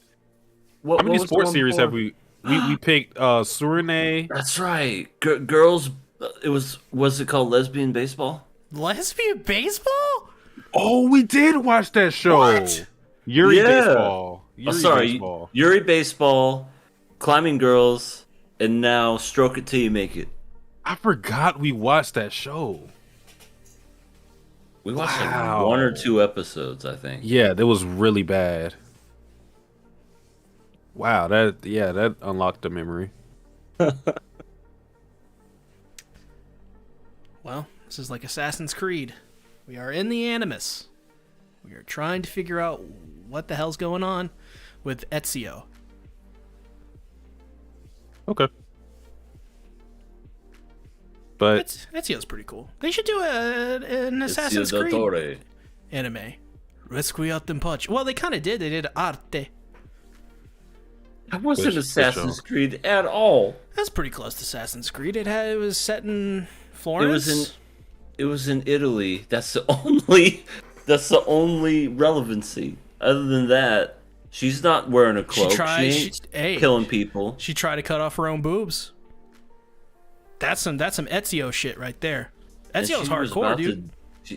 what How many was sports one series before? have we picked? Surene. That's right. Girls. It was it called Lesbian Baseball? Lesbian baseball? Oh, we did watch that show. What? Yuri Yeah. Baseball. Yuri Baseball. Yuri Baseball, Climbing Girls, and now Stroke It Till You Make It. I forgot we watched that show. We watched like Wow. 1 or 2 episodes, I think. Yeah, that was really bad. Wow, that unlocked the memory. Well, this is like Assassin's Creed. We are in the Animus. We are trying to figure out what the hell's going on with Ezio. Okay. But Ezio's pretty cool. They should do an Assassin's Ezio del Creed Torre. anime. Requiat and Punch. Well, they kind of did. They did Arte. That wasn't Which Assassin's show? Creed at all. That's pretty close to Assassin's Creed. It was set in Florence. It was in Italy. That's the only relevancy. Other than that, she's not wearing a cloak. She ain't killing people. She tried to cut off her own boobs. That's some Ezio shit right there. And Ezio's she was hardcore, about dude.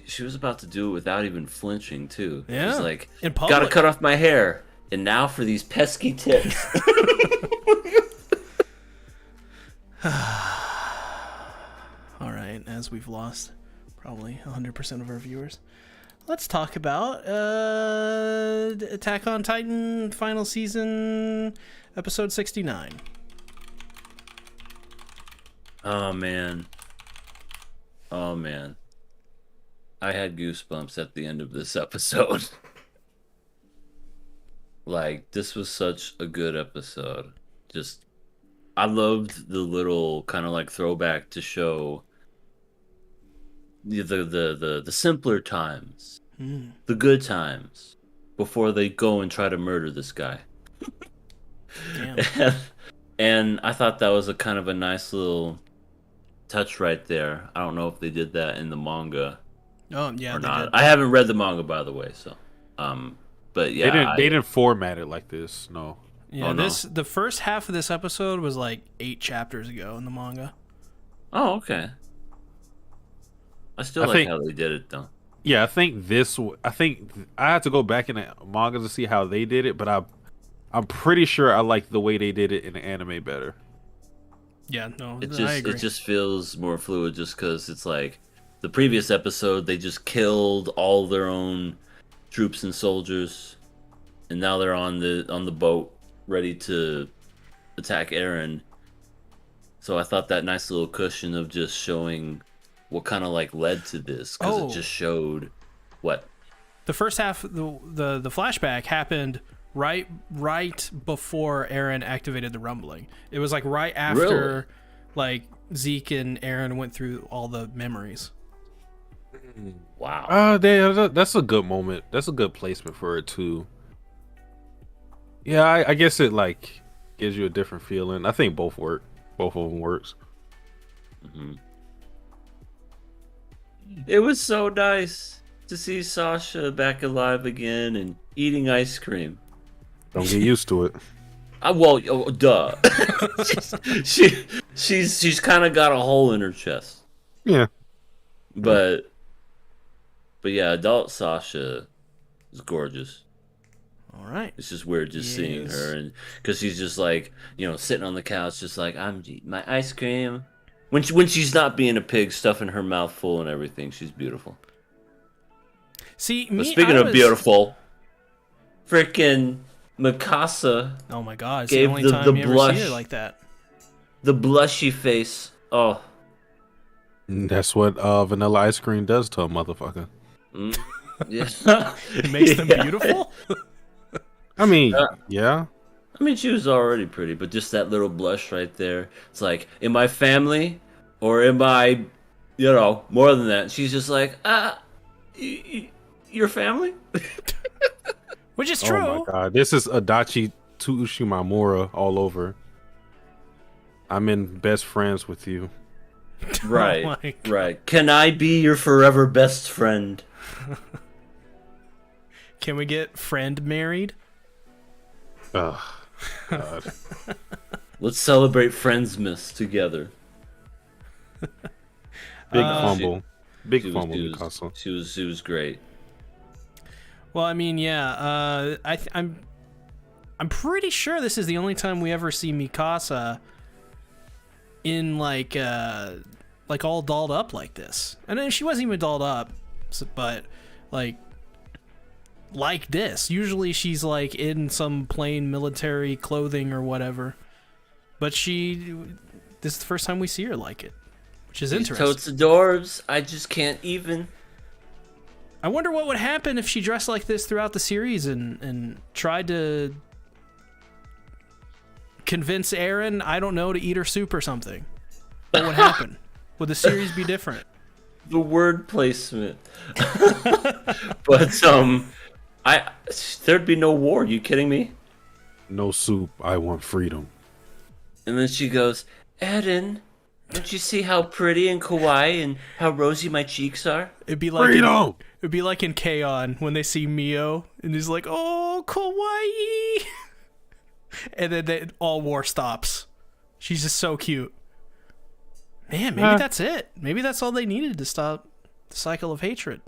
She was about to do it without even flinching too. Yeah. She's like, In gotta public. cut off my hair. And now for these pesky tips. All right, as we've lost probably 100% of our viewers, let's talk about Attack on Titan final season, episode 69. Oh man. I had goosebumps at the end of this episode. Like, this was such a good episode. Just, I loved the little kind of like throwback to show the simpler times, the good times, before they go and try to murder this guy. Damn. And I thought that was a kind of a nice little touch right there. I don't know if they did that in the manga Oh yeah, or they not. did. I haven't read the manga, by the way, so but yeah, they didn't format it like this. No. Yeah, Oh, no. the first half of this episode was like 8 chapters ago in the manga. Oh, okay. I still like think- how they did it though. Yeah, I think I had to go back in the manga to see how they did it, but I'm pretty sure I like the way they did it in the anime better. Yeah, no, It I agree. just feels more fluid, just because it's like the previous episode they just killed all their own troops and soldiers, and now they're on the boat ready to attack Eren. So I thought that nice little cushion of just showing what kind of like led to this, because Oh. it just showed what. The first half, the flashback happened right before Eren activated the rumbling. It was like right after, like Zeke and Eren went through all the memories. Wow. That's a good moment. That's a good placement for it too. Yeah, I guess it like gives you a different feeling. I think both work. Both of them works. Hmm. It was so nice to see Sasha back alive again and eating ice cream. Don't get used to it. Well, oh, duh. she's kind of got a hole in her chest, Yeah. but yeah, adult Sasha is gorgeous. All right. It's just weird just seeing Yes. her, and because she's just like, sitting on the couch, just like, I'm eating my ice cream. When she's not being a pig, stuffing her mouth full and everything, she's beautiful. See, But speaking of beautiful, freaking Mikasa Oh my god, it's gave the only the time you ever blush. see her like that. The blushy face. Oh, That's what vanilla ice cream does to a motherfucker. yeah. It makes them Yeah. beautiful. I mean, yeah. I mean, she was already pretty, but just that little blush right there. It's like, am I family, or am I, more than that? She's just like, your family. Which is true. Oh my god, this is Adachi Tsushimamura all over. I'm in best friends with you. Right, Oh my God. right. Can I be your forever best friend? Can we get friend married? Ugh, God. Let's celebrate Friendsmas together. Big fumble. Big She fumble, was, Mikasa. she was great. Well, I mean, yeah. I'm pretty sure this is the only time we ever see Mikasa in like all dolled up like this. And then she wasn't even dolled up, but like this. Usually she's like in some plain military clothing or whatever. But this is the first time we see her like it, which is interesting. Totes adorbs. I just can't even. I wonder what would happen if she dressed like this throughout the series and tried to convince Eren, I don't know, to eat her soup or something. What would happen? Would the series be different? The word placement. But there'd be no war. You kidding me? No soup. I want freedom. And then she goes, Eren, don't you see how pretty and kawaii and how rosy my cheeks are? It'd be like Freedom. it'd be like in K-On! When they see Mio and he's like, "Oh, kawaii," and then all war stops. She's just so cute. Man, maybe that's it. Maybe that's all they needed to stop the cycle of hatred.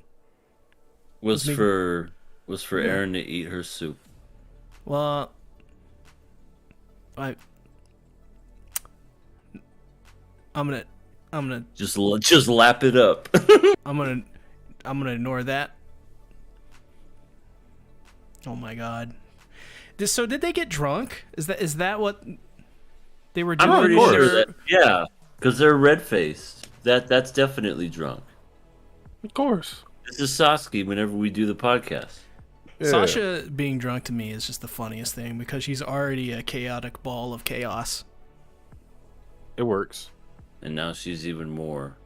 Was for Eren to eat her soup. Well, I'm gonna Just lap it up. I'm gonna ignore that. Oh my god. So did they get drunk? Is that what they were doing? I'm pretty course. sure that, yeah, because they're red faced. That's definitely drunk. Of course. This is Sasuke whenever we do the podcast. Yeah. Sasha being drunk to me is just the funniest thing because she's already a chaotic ball of chaos. It works. And now she's even more.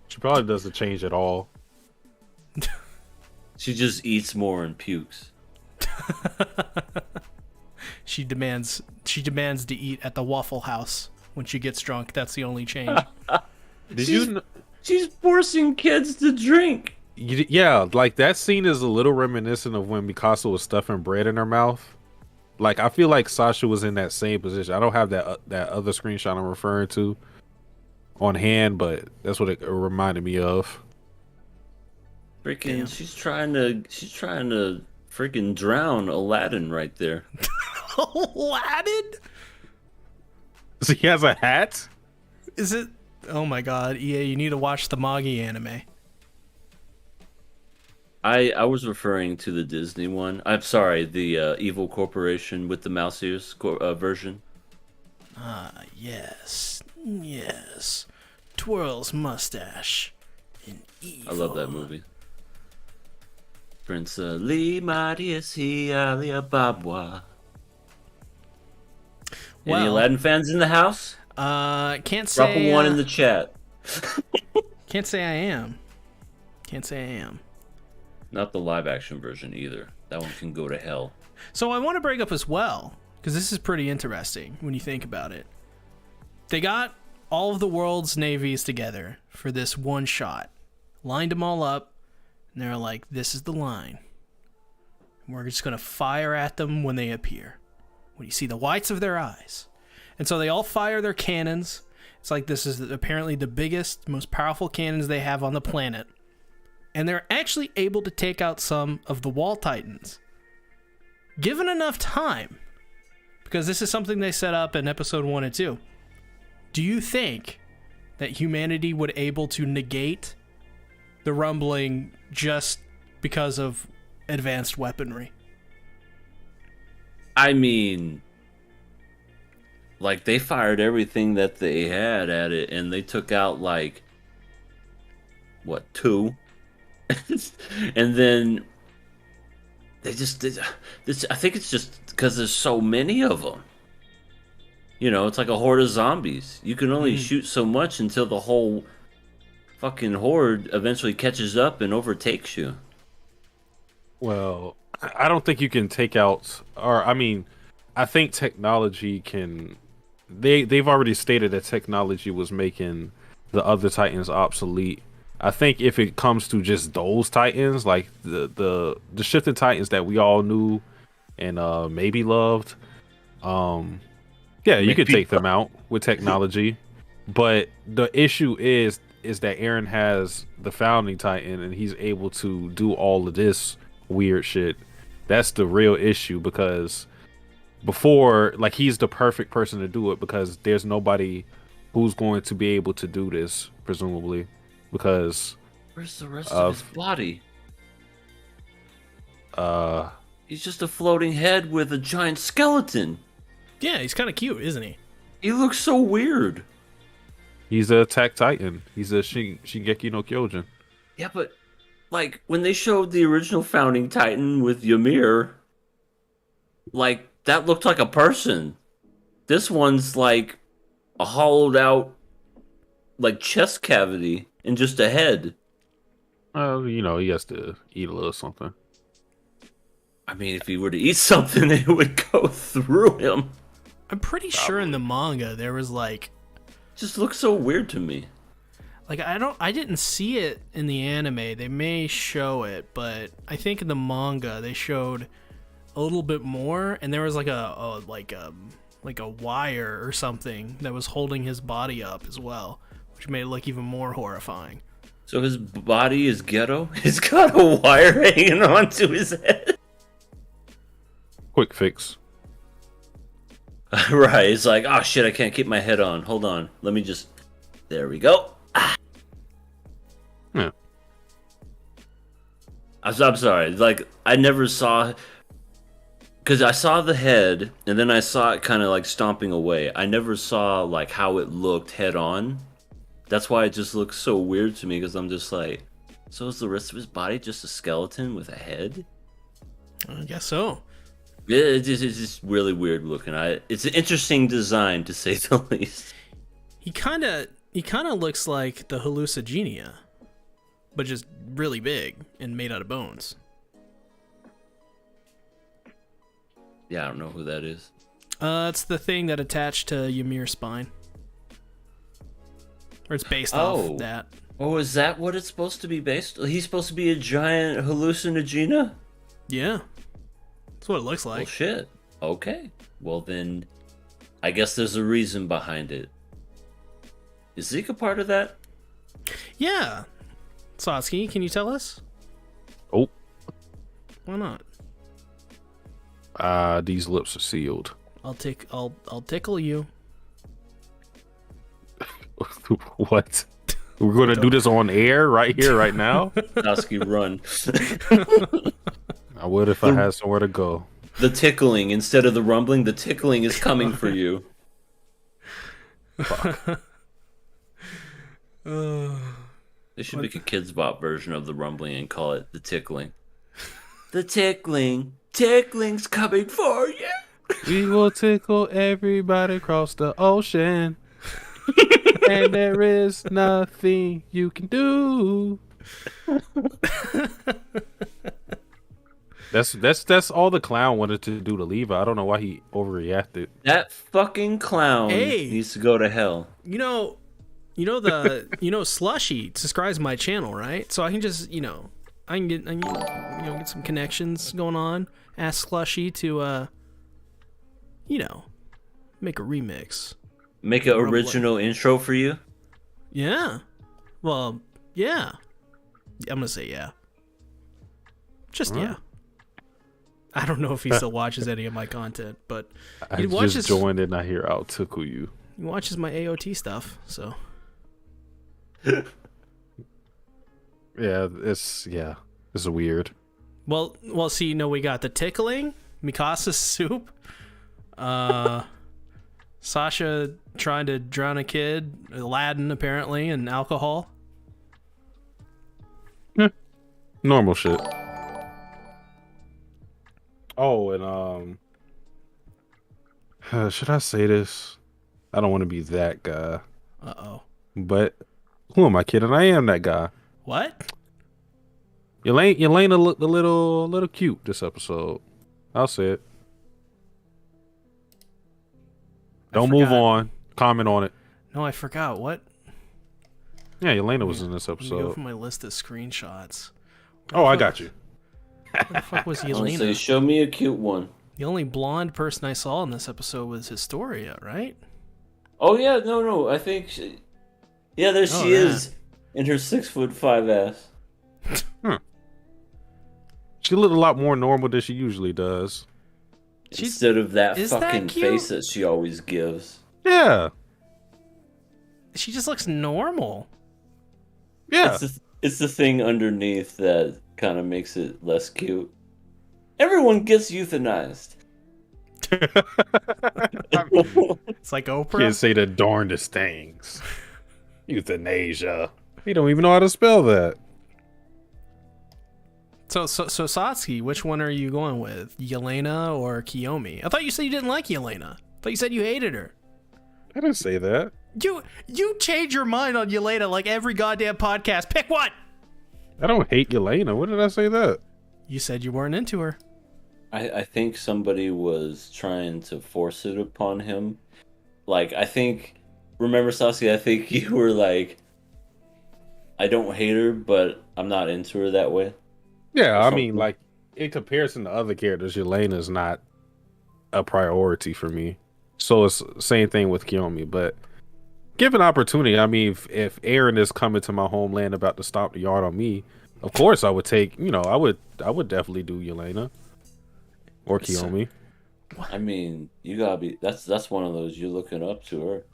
She probably doesn't change at all. She just eats more and pukes. She demands to eat at the Waffle House when she gets drunk. That's the only change. Did you? She's forcing kids to drink. Yeah, like that scene is a little reminiscent of when Mikasa was stuffing bread in her mouth. Like I feel like Sasha was in that same position. I don't have that other screenshot I'm referring to on hand, but that's what it reminded me of. Freaking, Damn. she's trying to freaking drown Aladdin right there. Aladdin? So he has a hat? Is it? Oh my god, EA, you need to watch the Magi anime. I was referring to the Disney one. I'm sorry, the Evil Corporation with the mouse ears version. Yes. Twirls mustache. I love that movie. Prince Ali Marius Alia Babwa. Any Well, Aladdin fans in the house? Can't Drop say a one in the chat. Can't say I am. Can't say I am. Not the live action version either. That one can go to hell. So I want to bring up as well, because this is pretty interesting when you think about it. They got all of the world's navies together for this one shot, lined them all up, and they're like, this is the line. We're just going to fire at them when they appear, when you see the whites of their eyes. And so they all fire their cannons. It's like this is apparently the biggest, most powerful cannons they have on the planet. And they're actually able to take out some of the wall titans. Given enough time, because this is something they set up in episode 1 and 2, do you think that humanity would able to negate the rumbling just because of advanced weaponry? I mean, like, they fired everything that they had at it, and they took out, like, what, 2? And then they just did this. I think it's just because there's so many of them. You know, it's like a horde of zombies. You can only shoot so much until the whole fucking horde eventually catches up and overtakes you. Well, I don't think you can take out, or I mean, I think technology can. They've already stated that technology was making the other Titans obsolete. I think if it comes to just those Titans, like the shifting Titans that we all knew and maybe loved, yeah, you could take them out with technology. But the issue is that Aaron has the founding Titan and he's able to do all of this weird shit. That's the real issue, because before, like, he's the perfect person to do it because there's nobody who's going to be able to do this, presumably, because where's the rest of his body? He's just a floating head with a giant skeleton. Yeah, he's kind of cute, isn't he? He looks so weird. He's a Attack Titan. He's a Shingeki no Kyojin. Yeah, but like when they showed the original founding Titan with Ymir, like that looked like a person. This one's like a hollowed out like chest cavity and just a head. You know, he has to eat a little something. I mean, if he were to eat something, it would go through him. I'm pretty sure in the manga there was like, just looks so weird to me. like I didn't see it in the anime. They may show it, but I think in the manga they showed a little bit more, and there was like a wire or something that was holding his body up as well, which made it look even more horrifying. So his body is ghetto? He's got a wire hanging onto his head? Quick fix. Right, it's like, oh shit, I can't keep my head on. Hold on. Let me just... There we go. Ah. Yeah. I'm sorry. Like, I never saw... Because I saw the head, and then I saw it kind of like stomping away. I never saw like how it looked head on. That's why it just looks so weird to me, because I'm just like, so is the rest of his body just a skeleton with a head? I guess so. It's just really weird looking. It's an interesting design, to say the least. He kind of looks like the hallucigenia, but just really big and made out of bones. Yeah, I don't know who that is. It's the thing that attached to Ymir's spine. Or it's based off that. Oh, is that what it's supposed to be based? He's supposed to be a giant hallucinogena? Yeah. That's what it looks like. Well, shit. Okay. Well, then, I guess there's a reason behind it. Is Zeke a part of that? Yeah. Satsuki, can you tell us? Oh. Why not? These lips are sealed. I'll tickle you. What? We're gonna do this on air right here, right now? Satsuki, run. I would if I had somewhere to go. The tickling, instead of the rumbling, the tickling is coming for you. They should make a Kids Bop version of the rumbling and call it the tickling. The tickling. Tickling's coming for you. We will tickle everybody across the ocean. And there is nothing you can do. That's all the clown wanted to do to Levi. I don't know why he overreacted. That fucking clown Hey. needs to go to hell. Slushy subscribes to my channel, right? So I can just, I can get some connections going on. Ask Slushy to, make a remix. Make an original intro for you? Yeah. Well, yeah. I'm gonna say yeah. Just yeah. I don't know if he still watches any of my content, but I just joined and I hear I'll tickle you. He watches my AOT stuff, so. It's weird. Well, see, we got the tickling, Mikasa's soup, Sasha trying to drown a kid, Aladdin apparently, and alcohol. Normal shit. Oh, and should I say this? I don't want to be that guy. Uh-oh. But who am I kidding? I am that guy. What? Yelena looked a little cute this episode. I'll say it. Don't move on. Comment on it. No, I forgot. What? Yeah, Yelena was in this Let me episode. go for my list of screenshots. Oh, I got you. Where the fuck was Yelena? Honestly, show me a cute one. The only blonde person I saw in this episode was Historia, right? Oh yeah, no. I think there she is in her 6'5" ass. She looked a lot more normal than she usually does. Instead of that Is fucking that cute? face that she always gives. Yeah. She just looks normal. Yeah. It's the thing underneath that kind of makes it less cute. Everyone gets euthanized. It's like Oprah. Kids say the darndest things. Euthanasia. You don't even know how to spell that. So Satsuki, which one are you going with? Yelena or Kiyomi? I thought you said you didn't like Yelena. I thought you said you hated her. I didn't say that. You change your mind on Yelena like every goddamn podcast. Pick one. I don't hate Yelena. When did I say that? You said you weren't into her. I think somebody was trying to force it upon him. Like, remember Sasuke, I think you were like, I don't hate her, but I'm not into her that way. Yeah, I mean, like, in comparison to other characters, Yelena is not a priority for me. So it's the same thing with Kiyomi, but given opportunity, I mean, if Aaron is coming to my homeland about to stomp the yard on me, of course I would take, I would definitely do Yelena or Kiyomi. I mean, you gotta be, that's one of those, you're looking up to her.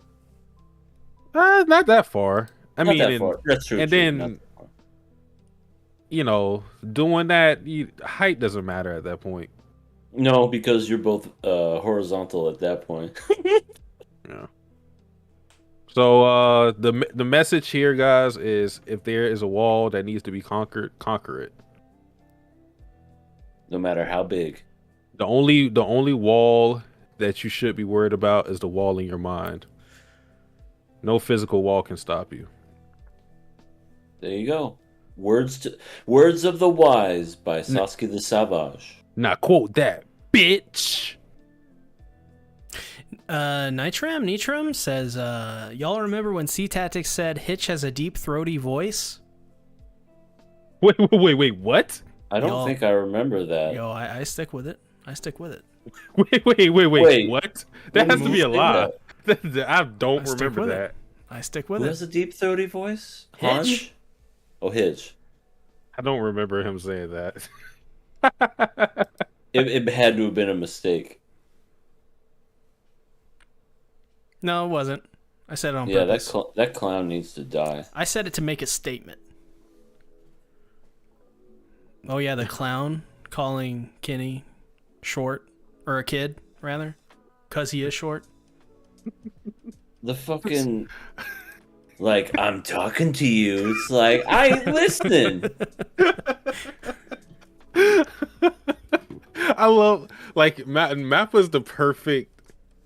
Not that far. Not that far. That's true. And then, doing that, height doesn't matter at that point. No, because you're both horizontal at that point. Yeah. So the message here, guys, is if there is a wall that needs to be conquered, conquer it. No matter how big. The only wall that you should be worried about is the wall in your mind. No physical wall can stop you. There you go. Words of the Wise by Sasuke the Savage. Now quote that, bitch. Nitram says, y'all remember when SeaTactics said Hitch has a deep throaty voice? Wait, what? I don't think I remember that. Yo, I stick with it. I stick with it. Wait, what? That has to be a lie. I don't remember that. I stick with Who it. has a deep throaty voice? Hitch? Oh, Hitch. I don't remember him saying that. It had to have been a mistake. No, it wasn't. I said it on purpose. Yeah, that clown needs to die. I said it to make a statement. Oh yeah, the clown calling Kenny short, or a kid rather, because he is short. The fucking like, I'm talking to you. It's like, I ain't listening. I love, like, Mappa's the perfect,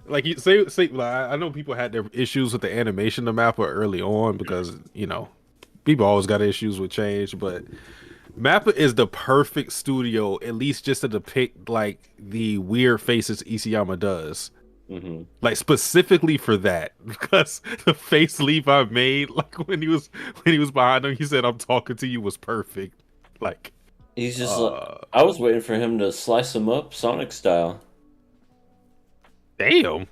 like, you say like, I know people had their issues with the animation of Mappa early on because people always got issues with change, but Mappa is the perfect studio, at least just to depict like the weird faces Isayama does. Mm-hmm. Like specifically for that, because the face Levi made, like when he was behind him, he said, "I'm talking to you," was perfect. Like, He's just like, I was waiting for him to slice him up Sonic style. damn.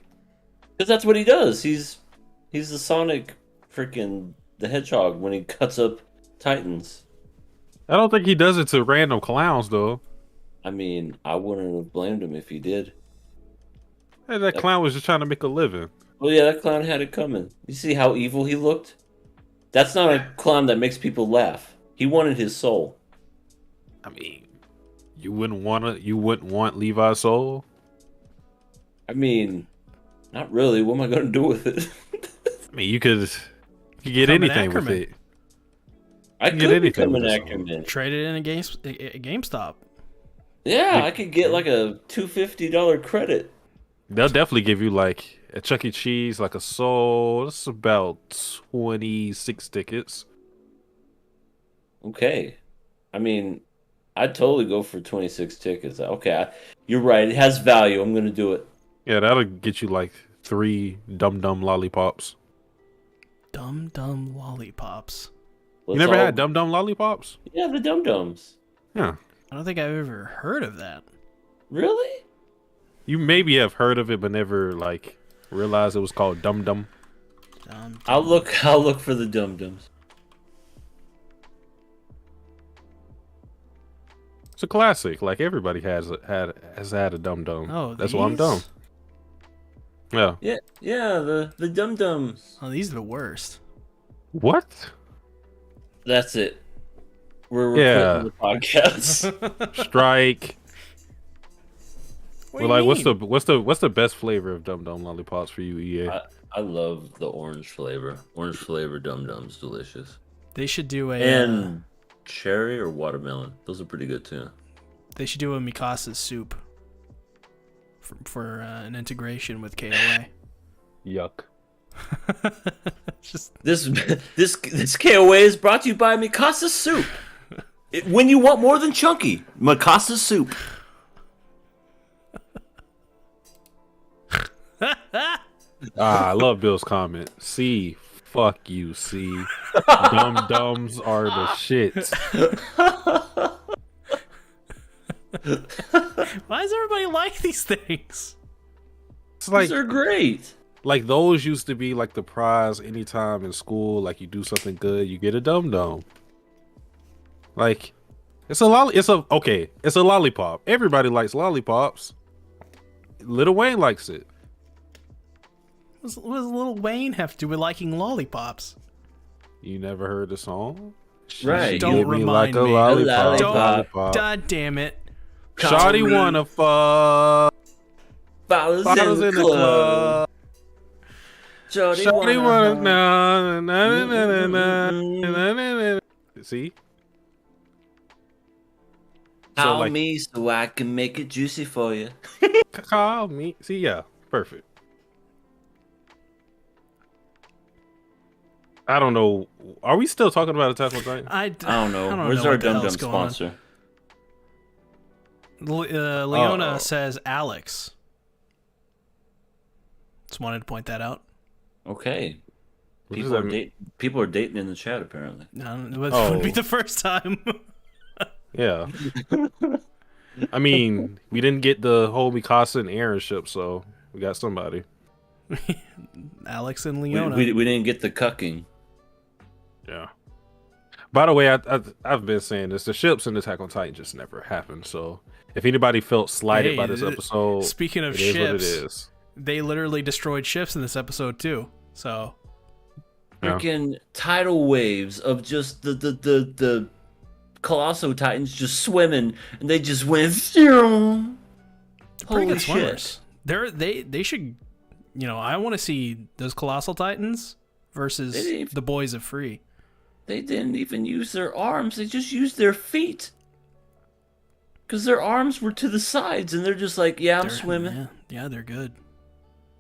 Because that's what he does. He's the Sonic freaking the Hedgehog when he cuts up Titans. I don't think he does it to random clowns though. I mean, I wouldn't have blamed him if he did. Hey, that clown was just trying to make a living. Well, yeah, that clown had it coming. You see how evil he looked? That's not a clown that makes people laugh. He wanted his soul. I mean, you wouldn't want Levi's soul. I mean, not really. What am I going to do with it? I mean, you could get Become an anything with Ackerman. it. I Get could anything become with an this soul. Ackerman. Trade it in a GameStop. Yeah, I could get like a $250 credit. They'll definitely give you like a Chuck E. Cheese, like a soul. That's about 26 tickets. Okay. I mean, I'd totally go for 26 tickets. Okay, you're right. It has value. I'm going to do it. Yeah, that'll get you like 3 Dum Dum lollipops. Dum Dum Lollipops. You never had Dum Dum lollipops? Yeah, the Dum Dums. Yeah. I don't think I've ever heard of that. Really? You maybe have heard of it, but never like realized it was called Dum Dum. I'll look for the Dum Dums. It's a classic. Like everybody has had a Dum Dum. Oh, that's why I'm dumb. these? Yeah. Yeah, the Dum Dums. Oh, these are the worst. What? That's it. We're Yeah. quitting the podcast. Strike. What We're do like, you mean? what's the best flavor of Dum Dum lollipops for you, EA? I love the orange flavor. Orange flavor Dum Dums, delicious. They should do a And cherry or watermelon. Those are pretty good too. they should do a Mikasa's soup for an integration with KOA. Yuck. Just This KOA is brought to you by Mikasa Soup. When you want more than chunky, Mikasa Soup. I love Bill's comment. C, fuck you, C. Dum Dums are the shit. why does everybody like these things? It's like These are great. like those used to be like the prize anytime in school. Like you do something good, you get a Dum Dum. Like it's a lollipop. Everybody likes lollipops. Lil Wayne likes it. What does Lil Wayne have to do with liking lollipops? You never heard the song? Right. Don't Hit me remind like a me. lollipop. Don't- lollipop. God damn it. Shawty wanna fuck. Bottles Bottles in the club. Shawty Shawty wanna wanna na na na na na na na na. See? call like- me so I can make it juicy for you. Call me. See, yeah, perfect. I don't know. Are we still talking about Attack on Titan? I don't know. Where's know our what the Dum Dum hell's going on. sponsor? Leona Oh. says Alex. Just wanted to point that out. Okay. What does People are, that mean? people are dating in the chat, apparently. No, it would Oh. be the first time. Yeah. I mean, we didn't get the whole Mikasa and Eren ship, so we got somebody. Alex and We, Leona. we didn't get the cucking. Yeah. By the way, I've been saying this: the ships in Attack on Titan just never happened. So if anybody felt slighted Hey, by this episode, Speaking of it is what it ships, is. they literally destroyed ships in this episode too. So Yeah. Freaking tidal waves of just the Colossal Titans just swimming, and they just went. pretty Holy good shit! swimmers. They should, I want to see those colossal titans versus They didn't even- the boys of free. They didn't even use their arms; they just used their feet. Because their arms were to the sides, and they're just like, "Yeah, I'm They're- swimming." Yeah, they're good.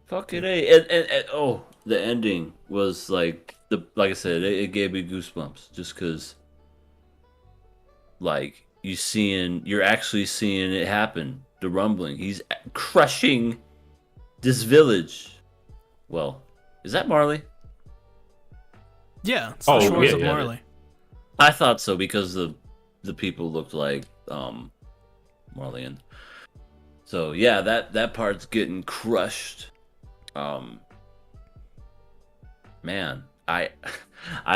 Fucking A. And oh, the ending was like I said, it gave me goosebumps just because like you're actually seeing it happen. The rumbling. He's crushing this village. Well, is that Marley? Yeah, it's the shores of Marley. I thought so because the people looked like Marleyan. So yeah, that part's getting crushed. Man, I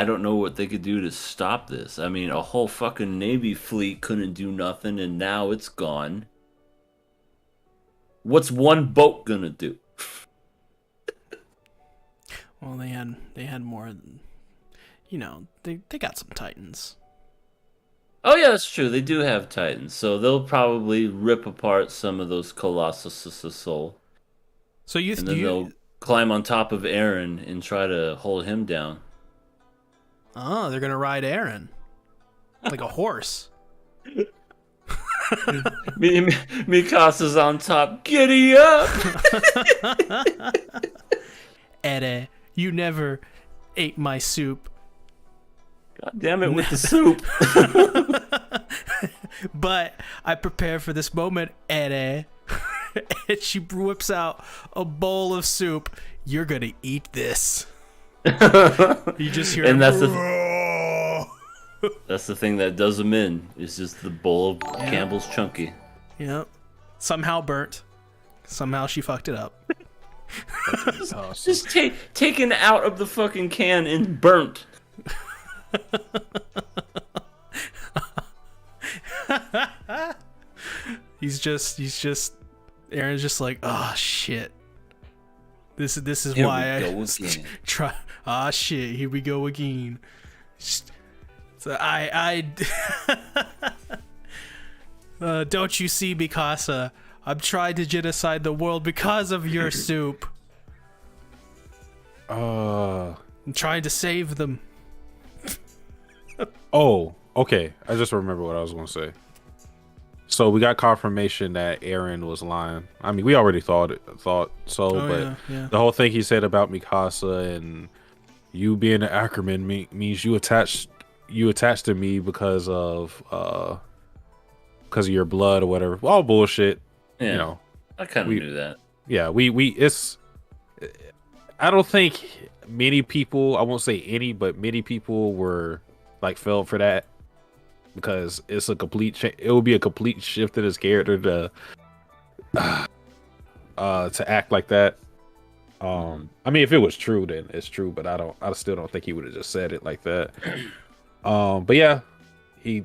don't know what they could do to stop this. I mean, a whole fucking Navy fleet couldn't do nothing, and now it's gone. What's one boat gonna do? Well, they had more. They got some Titans. Oh yeah, that's true. They do have Titans, so they'll probably rip apart some of those Colossus soul. So they'll climb on top of Aaron and try to hold him down. Oh, they're gonna ride Aaron like a horse. Mikasa's on top. Giddy up! Ere, you never ate my soup. God damn it with the soup. But I prepared for this moment, Ere. And she whips out a bowl of soup. You're gonna eat this. You just hear and that's the thing that does them in. It's just the bowl of Campbell's Chunky. Yep. Somehow burnt. Somehow she fucked it up. Awesome. Just taken out of the fucking can and burnt. He's just Aaron's just like, oh shit. This is Here why we go I again. try. Ah shit, here we go again. So I don't you see, Mikasa? I'm trying to genocide the world because of your soup. I'm trying to save them. Oh, okay. I just remember what I was going to say. So we got confirmation that Aaron was lying. I mean, we already thought so, but the whole thing he said about Mikasa and you being an Ackerman means you attached to me because of your blood or whatever. All bullshit. Yeah, you know, I kind of knew that. Yeah, it's. I don't think many people. I won't say any, but many people were like fell for that. Because it's a complete it would be a complete shift in his character to act like that. I mean, if it was true, then it's true. But I still don't think he would have just said it like that. But yeah, it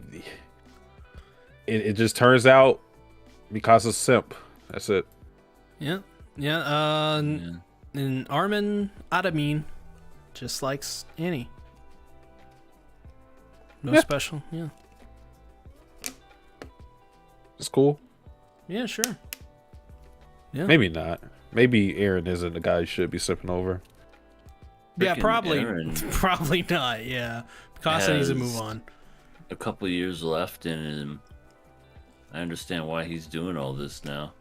just turns out because of simp. That's it. Yeah. And Armin Adamin just likes Annie. No special. Yeah. It's cool. Yeah, sure. Yeah. Maybe not. Maybe Aaron isn't the guy you should be sipping over. Yeah, Freaking probably. Aaron Probably not. Yeah. Mikasa needs to move on. A couple of years left in him. I understand why he's doing all this now.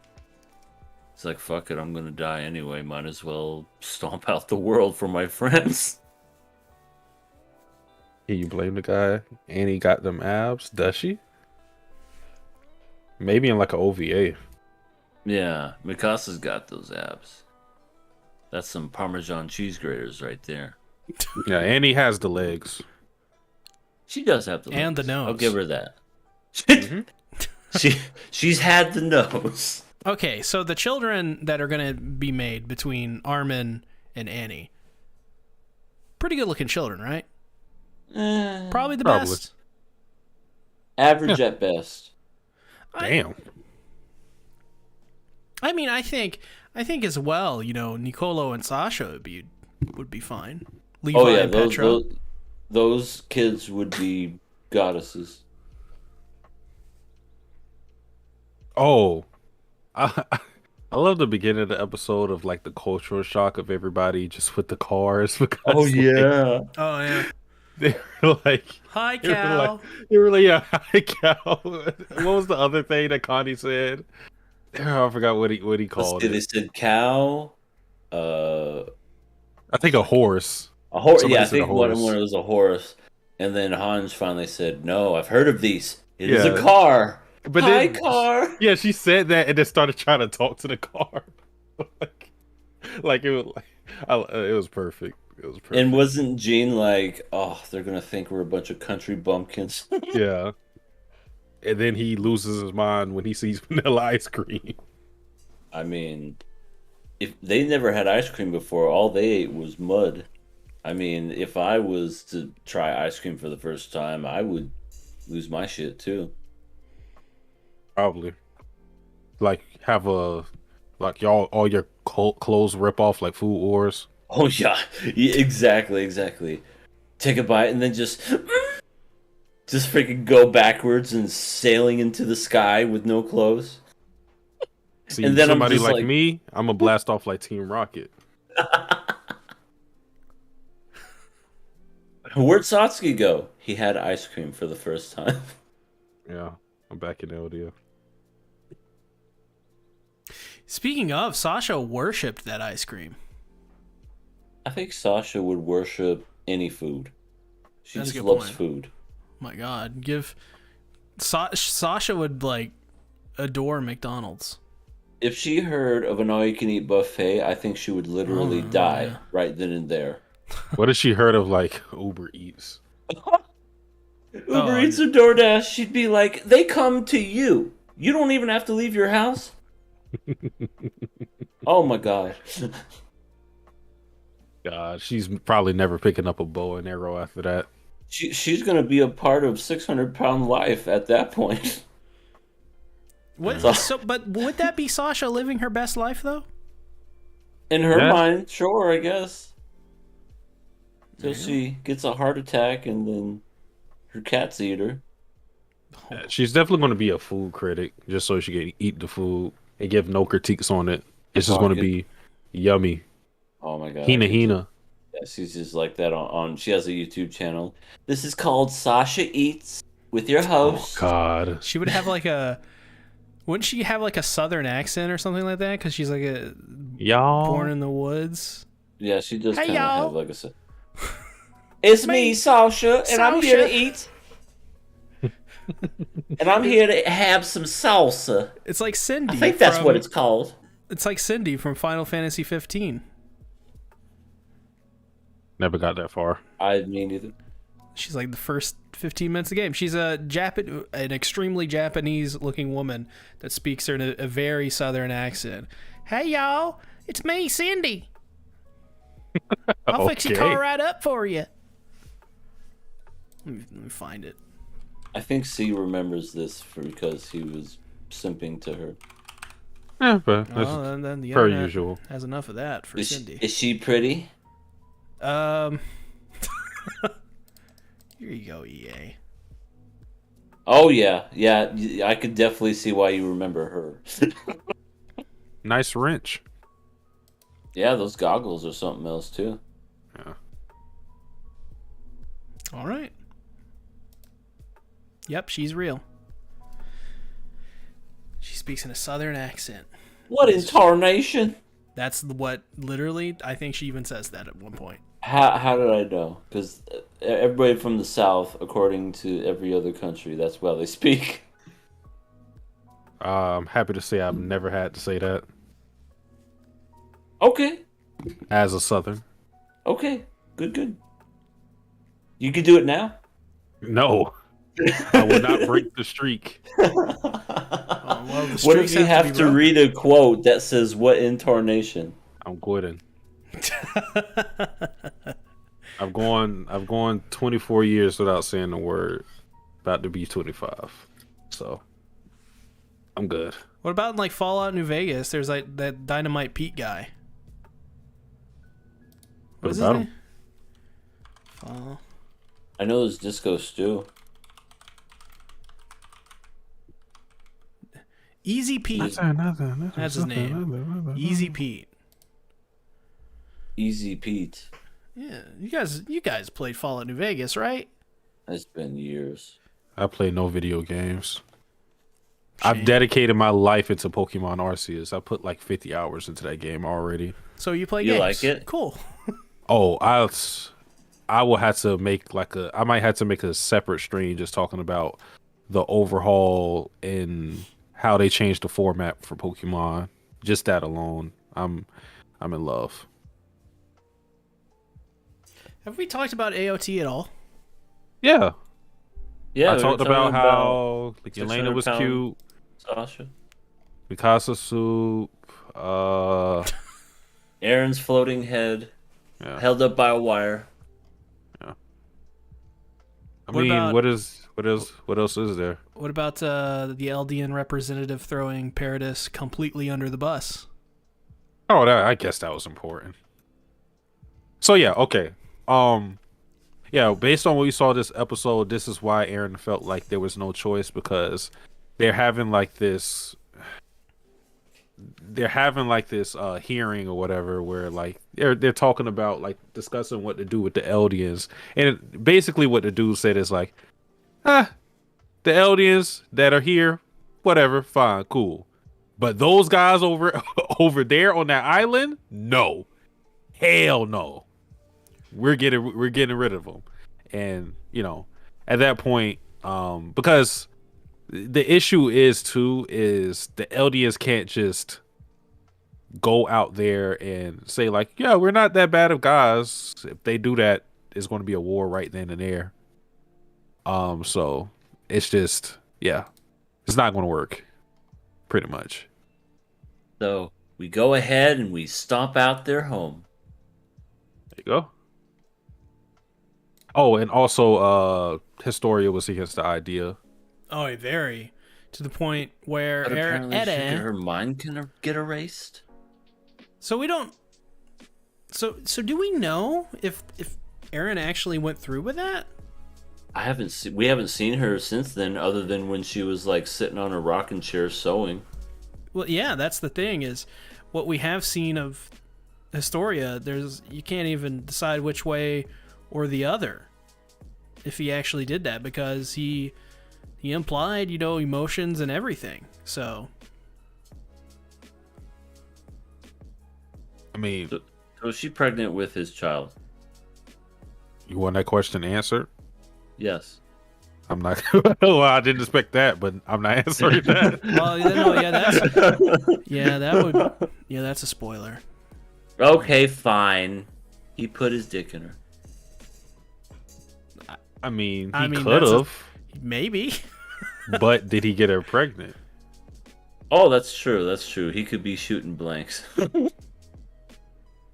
It's like, fuck it, I'm gonna die anyway. Might as well stomp out the world for my friends. Can you blame the guy? Annie got them abs, does she? Maybe in like an OVA. Yeah, Mikasa's got those abs. That's some Parmesan cheese graters right there. Yeah, Annie has the legs. She does have the and legs. the nose. I'll give her that. Mm-hmm. She's had the nose. Okay, so the children that are gonna be made between Armin and Annie, pretty good looking children, right? Probably the best. Average at best. Damn. I mean, I think as well. Nicolo and Sasha would be fine. Levi and Petra. Those kids would be goddesses. Oh, I love the beginning of the episode of like the cultural shock of everybody just with the cars. Because, oh yeah. They were like, "Hi, Cal." They were like, "Yeah, hi, Cal." What was the other thing that Connie said? I forgot what he called it. They said cow. I think a horse. A horse. Somebody Yeah, I think one horse. was a horse. And then Hans finally said, "No, I've heard of these It is a car. But Hi, then, car. yeah, she said that and then started trying to talk to the car. like it was it was perfect. It was perfect. And wasn't Gene like, oh, they're gonna think we're a bunch of country bumpkins? Yeah. And then he loses his mind when he sees vanilla ice cream. I mean, if they never had ice cream before, all they ate was mud. I mean, if I was to try ice cream for the first time, I would lose my shit too. Probably. Like have y'all all your clothes rip off like Food Wars. Oh yeah, yeah, exactly. Take a bite and then just freaking go backwards and sailing into the sky with no clothes. See, And then somebody I'm just like me, I'm gonna blast off like Team Rocket. Where'd Satsuki go? He had ice cream for the first time. Yeah, I'm back in LDF. Speaking of, Sasha worshipped that ice cream. I think Sasha would worship any food. She That's a just good loves point. food. My God, Sasha would like adore McDonald's. If she heard of an all-you-can-eat buffet, I think she would literally die right then and there. What if she heard of like Uber Eats? Uber Eats or DoorDash, she'd be like, they come to you. You don't even have to leave your house. Oh my God. God, she's probably never picking up a bow and arrow after that. She's going to be a part of 600-pound life at that point. What? But would that be Sasha living her best life though? In her mind, sure, I guess. So she gets a heart attack and then her cats eat her. Yeah, she's definitely going to be a food critic just so she can eat the food and give no critiques on it. It's just going to be yummy. Oh my God. Hina. Yeah, she's just like that on she has a YouTube channel. This is called Sasha Eats with your host. Oh God. She would have like wouldn't she have like a southern accent or something like that? Because she's like born in the woods. Yeah, she does kind of have like a... It's me, Sasha, and I'm here to eat. And I'm here to have some salsa. It's like Cindy. I think that's what it's called. It's like Cindy from Final Fantasy 15. Never got that far. I mean, either. She's like the first 15 minutes of the game. She's an extremely Japanese-looking woman that speaks in a very southern accent. Hey, y'all. It's me, Cindy. I'll fix your car right up for you. Let me find it. I think C remembers this because he was simping to her. Yeah, but then the per internet usual. has enough of that for Cindy. Is she pretty? Here you go, EA. Oh yeah, I could definitely see why you remember her. Nice wrench. Yeah, those goggles are something else too. Yeah. All right. Yep, she's real. She speaks in a southern accent. What in tarnation? That's what literally, I think she even says that at one point. How did I know? Because everybody from the South, according to every other country, that's how they speak. I'm happy to say I've never had to say that. Okay. As a Southern. Okay. Good. You can do it now? No. I will not break the streak. What if you have to read a quote that says, what in tarnation? I'm quitting. I've gone 24 years without saying the word. About to be 25. So I'm good. What about in like Fallout New Vegas? There's like that Dynamite Pete guy. What about him? I know there's Disco Stew. Easy Pete. That's his name. Easy Pete. Easy Pete. Yeah, you guys played Fallout New Vegas, right? It's been years. I play no video games. Shame. I've dedicated my life into Pokemon Arceus. I put like 50 hours into that game already. So you play You games? like it? Cool. Oh, I will have to make I might have to make a separate stream just talking about the overhaul in how they changed the format for Pokemon. Just that alone, I'm in love. Have we talked about AOT at all? Yeah, Yeah, I we were talked about talking how like 600 Elena was pound cute, Sasha. Mikasa soup. Aaron's floating head, Yeah. held up by a wire. I What mean, about- what else is there? What about the Eldian representative throwing Paradis completely under the bus? Oh, I guess that was important. So yeah, okay. Yeah, based on what we saw this episode, this is why Aaron felt like there was no choice, because they're having like this hearing or whatever where like they're talking about like discussing what to do with the Eldians. And basically what the dude said is like, the Eldians that are here, whatever, fine, cool. But those guys over over there on that island, no. Hell no. We're getting rid of them. And, you know, at that point, because the issue is the Eldians can't just go out there and say like, yeah, we're not that bad of guys. If they do that, it's going to be a war right then and there. So it's just, yeah, it's not going to work pretty much. So we go ahead and we stomp out their home. There you go. Oh, and also, Historia was against the idea. Oh, very. To the point where But apparently her Eda... mind can get erased. So we don't... So do we know if Aaron actually went through with that? We haven't seen her since then, other than when she was like sitting on a rocking chair sewing. Well, yeah, that's the thing, is what we have seen of Historia, you can't even decide which way or the other if he actually did that, because he implied, emotions and everything. So I mean, So is she pregnant with his child? you want that question answered? Yes. I'm not. Well, I didn't expect that, but I'm not answering that. well, that's a spoiler. Okay, fine. He put his dick in her. I mean, I he mean, could have, Maybe. but did he get her pregnant? Oh, that's true. That's true. He could be shooting blanks.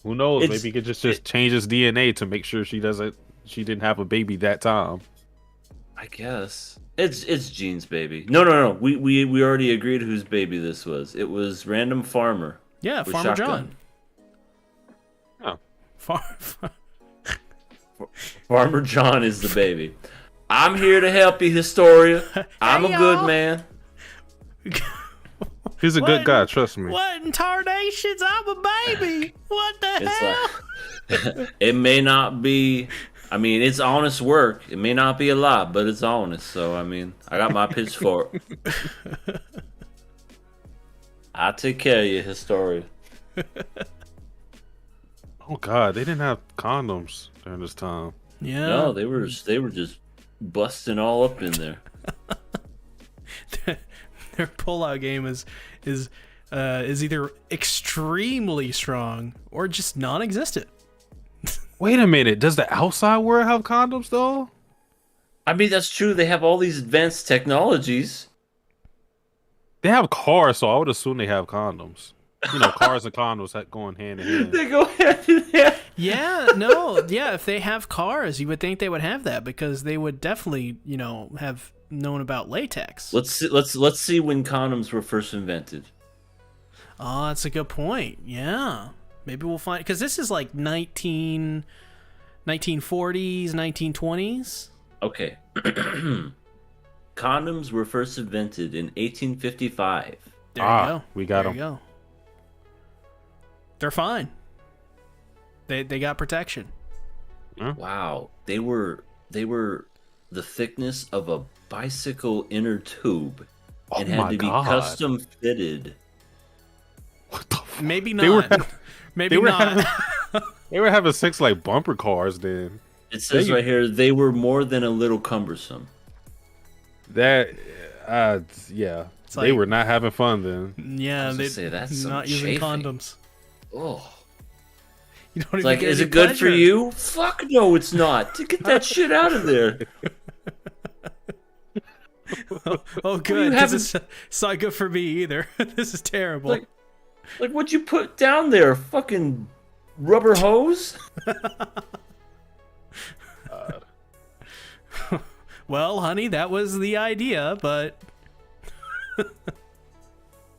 Who knows? It's- Maybe he could just change his DNA to make sure she didn't have a baby that time. I guess it's Jean's baby. No. We already agreed whose baby this was. It was random farmer. Yeah, with Farmer shotgun. John. Oh, Farmer John is the baby. I'm here to help you, Historia. I'm Hey, a good y'all. man. he's a What? good guy. Trust me. What in tarnations? I'm a baby. What the hell? It's like it may not be. I mean, it's honest work. It may not be a lot, but it's honest. So I mean, I got my pitchfork. I take care of you, Historia. Oh God, they didn't have condoms during this time. Yeah. No, they were just busting all up in there. Their pullout game is either extremely strong or just non-existent. Wait a minute. Does the outside world have condoms though? I mean, that's true. They have all these advanced technologies. They have cars, so I would assume they have condoms. You know, cars and condoms going hand in hand. They go hand in hand. Yeah, no, yeah. If they have cars, you would think they would have that, because they would definitely, have known about latex. Let's see when condoms were first invented. Oh, that's a good point. Yeah, maybe we'll find, because this is like 1940s, 1920s. Okay. Condoms were first invented in 1855. There you go. We got There them. you go. They're fine. They got protection. Wow, they were the thickness of a bicycle inner tube and had my to be God. custom fitted. What the fuck? Maybe They were- not. Maybe they were not. They were having sex like bumper cars then. It says They- right here they were more than a little cumbersome. That, yeah, It's they like- were not having fun then. Yeah, was they gonna say, that's some not using chafing. condoms. Oh, You don't it's even like, get is any it good for pleasure. you? Fuck no, it's not. To get that shit out of there. Oh, good. having- This is it's not good for me either. This is terrible. Like what'd you put down there? Fucking rubber hose? Well, honey, that was the idea, but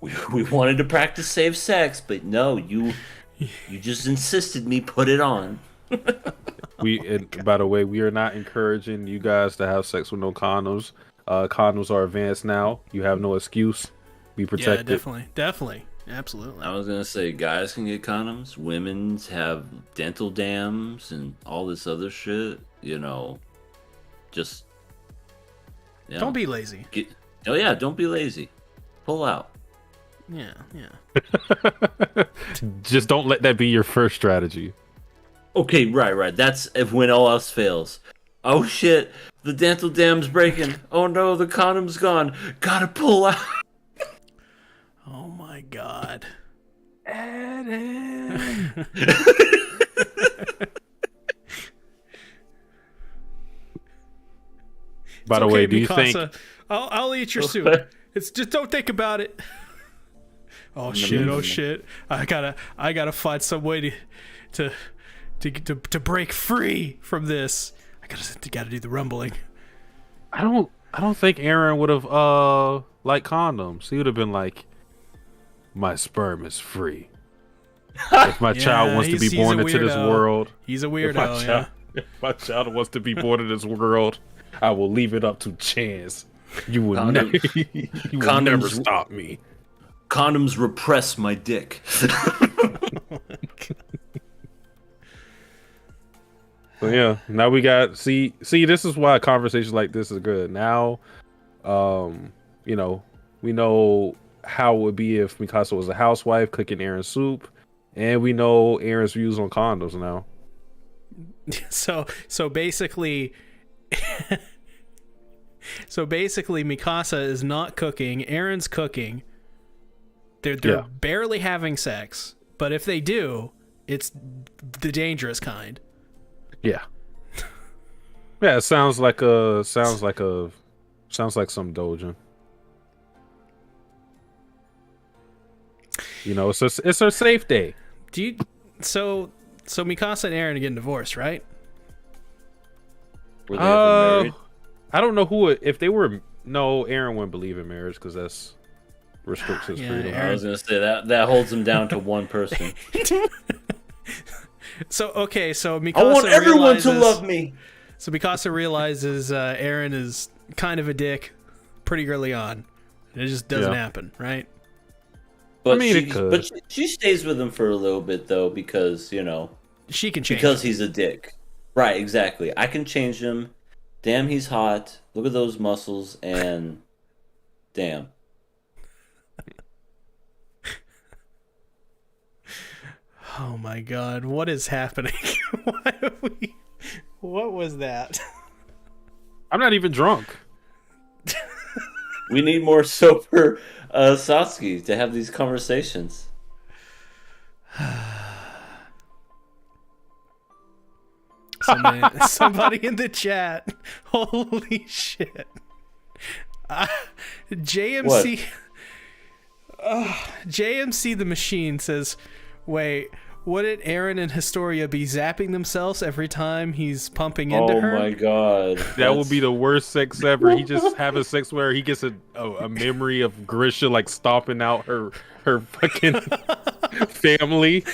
We wanted to practice safe sex, but no, you just insisted me put it on. And by the way, we are not encouraging you guys to have sex with no condoms. Condoms are advanced now. You have no excuse. Be protected. yeah, definitely, absolutely. I was gonna say, guys can get condoms. Women's have dental dams and all this other shit. You know, just Don't be lazy. Oh yeah, don't be lazy. Pull out. Yeah. Just don't let that be your first strategy. Okay, right. That's if when all else fails. Oh shit, the dental dam's breaking. Oh no, the condom's gone. Gotta pull out. Oh my god. By the Okay, way, do you Mikasa, think? I'll eat your soup. It's just don't think about it. Oh shit! I gotta find some way to break free from this. I gotta do the rumbling. I don't think Aaron would have liked condoms. He would have been like, my sperm is free. If my child wants to be he's born a into this weirdo. world, He's a if my, weirdo. child, if my child wants to be born in this world, I will leave it up to chance. You will never, you will never stop me. Condoms repress my dick. So yeah, now we got see. This is why conversations like this is good. Now, you know, we know how it would be if Mikasa was a housewife cooking Aaron soup, and we know Aaron's views on condoms now. So basically, Mikasa is not cooking. Aaron's cooking. They're barely having sex, but if they do, it's the dangerous kind. Yeah. Yeah, it sounds like some Dojin. You know, it's a safe day. So Mikasa and Aaron are getting divorced, right? Were they ever married? I don't know if they were. No, Aaron wouldn't believe in marriage because that's restricts his freedom. I was gonna say that holds him down to one person. So Mikasa I want everyone to realizes- love me. So Mikasa realizes Aaron is kind of a dick pretty early on. It just doesn't happen, right? But it could. But she stays with him for a little bit though, because She can change. because he's a dick. Right, exactly. I can change him. Damn, he's hot. Look at those muscles, and damn. Oh my god, what is happening? What was that? I'm not even drunk. We need more sober Satsuki to have these conversations. Somebody in the chat. Holy shit. JMC. JMC the Machine says, wait, wouldn't Aaron and Historia be zapping themselves every time he's pumping into her? Oh my god. That would be the worst sex ever. He just having sex where he gets a memory of Grisha like stomping out her fucking family.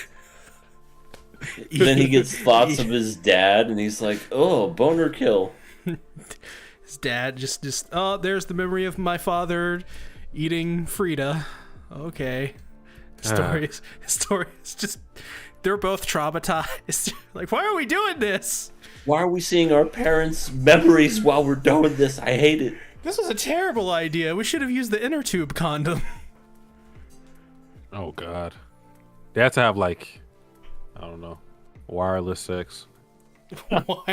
Then he gets thoughts of his dad, and he's like, "Oh, boner kill." His dad just oh, there's the memory of my father eating Frida. Okay. Story is just they're both traumatized. Like, why are we doing this? Why are we seeing our parents' memories while we're doing this? I hate it. This was a terrible idea. We should have used the inner tube condom. Oh god. They have to have like, I don't know, wireless sex,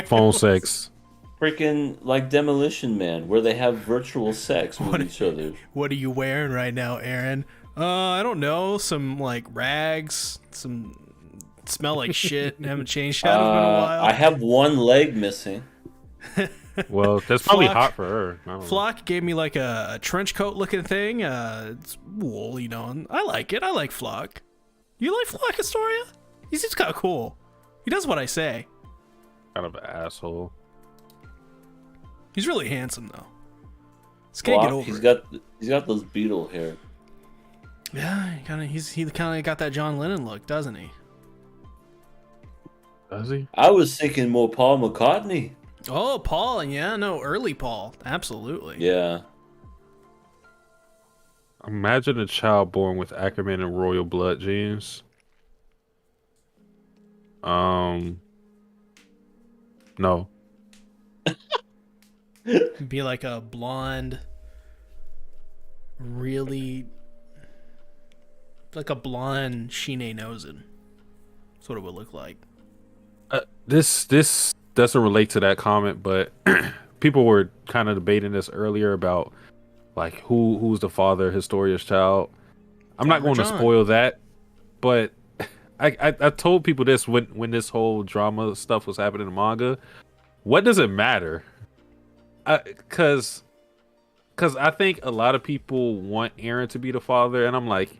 phone sex. freaking like Demolition Man, where they have virtual sex with each other. What are you wearing right now, Aaron? I don't know. Some like rags. Some smell like shit and haven't changed out of in a while. I have one leg missing. Well, that's probably Flock. hot for her. I don't know. Flock gave me like a trench coat looking thing. It's wool, you know. And I like it. I like Flock. You like Flock, Astoria? He's just kind of cool. He does what I say. Kind of an asshole. He's really handsome though. Just can't get over He's got those Beatle hair. Yeah, he kind of got that John Lennon look, doesn't he? Does he? I was thinking more Paul McCartney. Oh, Paul, yeah, no, early Paul, absolutely. Yeah. Imagine a child born with Ackerman and royal blood genes. No. Be like a blonde, really, like a blonde Shine Nozen. That's what it would look like. This doesn't relate to that comment, but people were kind of debating this earlier about like who's the father of Historia's child. I'm not going to spoil that, but I told people this when this whole drama stuff was happening in manga. What does it matter? Because I think a lot of people want Eren to be the father, and I'm like,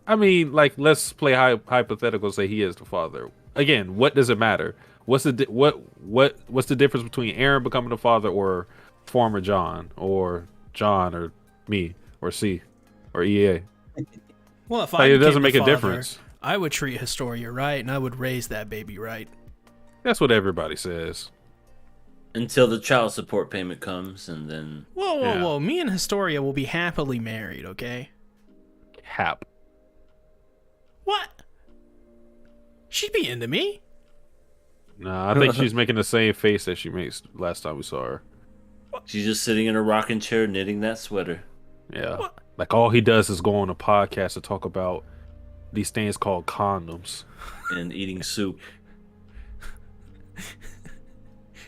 I mean, like, let's play hypothetical, say he is the father. Again, what does it matter? What's the difference between Eren becoming the father or former John or me or C or EA? Well, if like, I it doesn't became make the a father, difference. I would treat Historia right, and I would raise that baby right. That's what everybody says. Until the child support payment comes, and then... Whoa. Me and Historia will be happily married, okay? Hap. What? She'd be into me. Nah, I think she's making the same face that she makes last time we saw her. She's just sitting in a rocking chair knitting that sweater. Yeah. What? Like, all he does is go on a podcast to talk about these things called condoms. And eating soup.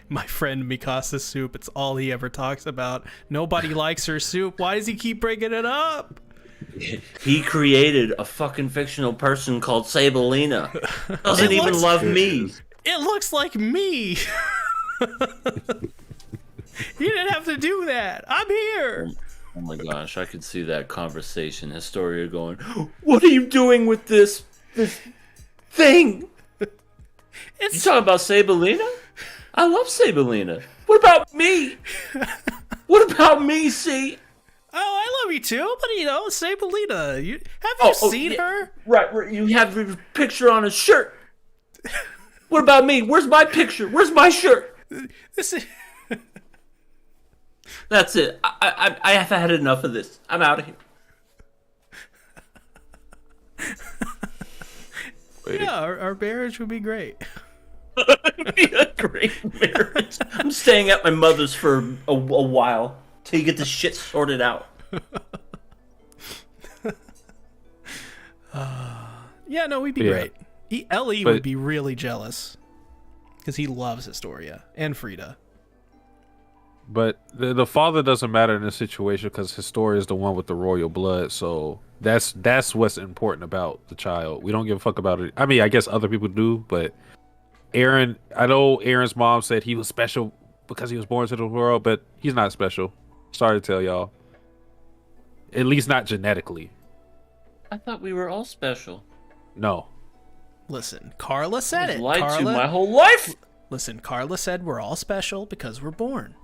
My friend Mikasa's soup, it's all he ever talks about. Nobody likes her soup. Why does he keep bringing it up? He created a fucking fictional person called Sabelina. Doesn't even love me. It looks like me. You didn't have to do that. I'm here. Oh my gosh, I could see that conversation. Historia going, "What are you doing with this thing? You talking about Sabelina? I love Sabelina. What about me? What about me, see? Oh, I love you too, but you know, Sabelina. Have you seen her? Right, you have your picture on a shirt. What about me? Where's my picture? Where's my shirt? That's it. I have had enough of this. I'm out of here. Yeah, our marriage would be great. It'd be a great marriage. I'm staying at my mother's for a while till you get this shit sorted out. Yeah, no, we'd be great. Ellie would be really jealous because he loves Historia and Frida. But the father doesn't matter in this situation because Historia is the one with the royal blood. So that's what's important about the child. We don't give a fuck about it. I mean, I guess other people do, but Eren, I know Eren's mom said he was special because he was born into the world, but he's not special. Sorry to tell y'all. At least not genetically. I thought we were all special. No. Listen, Carla said it. Lied Carla, to my whole life. Listen, Carla said we're all special because we're born.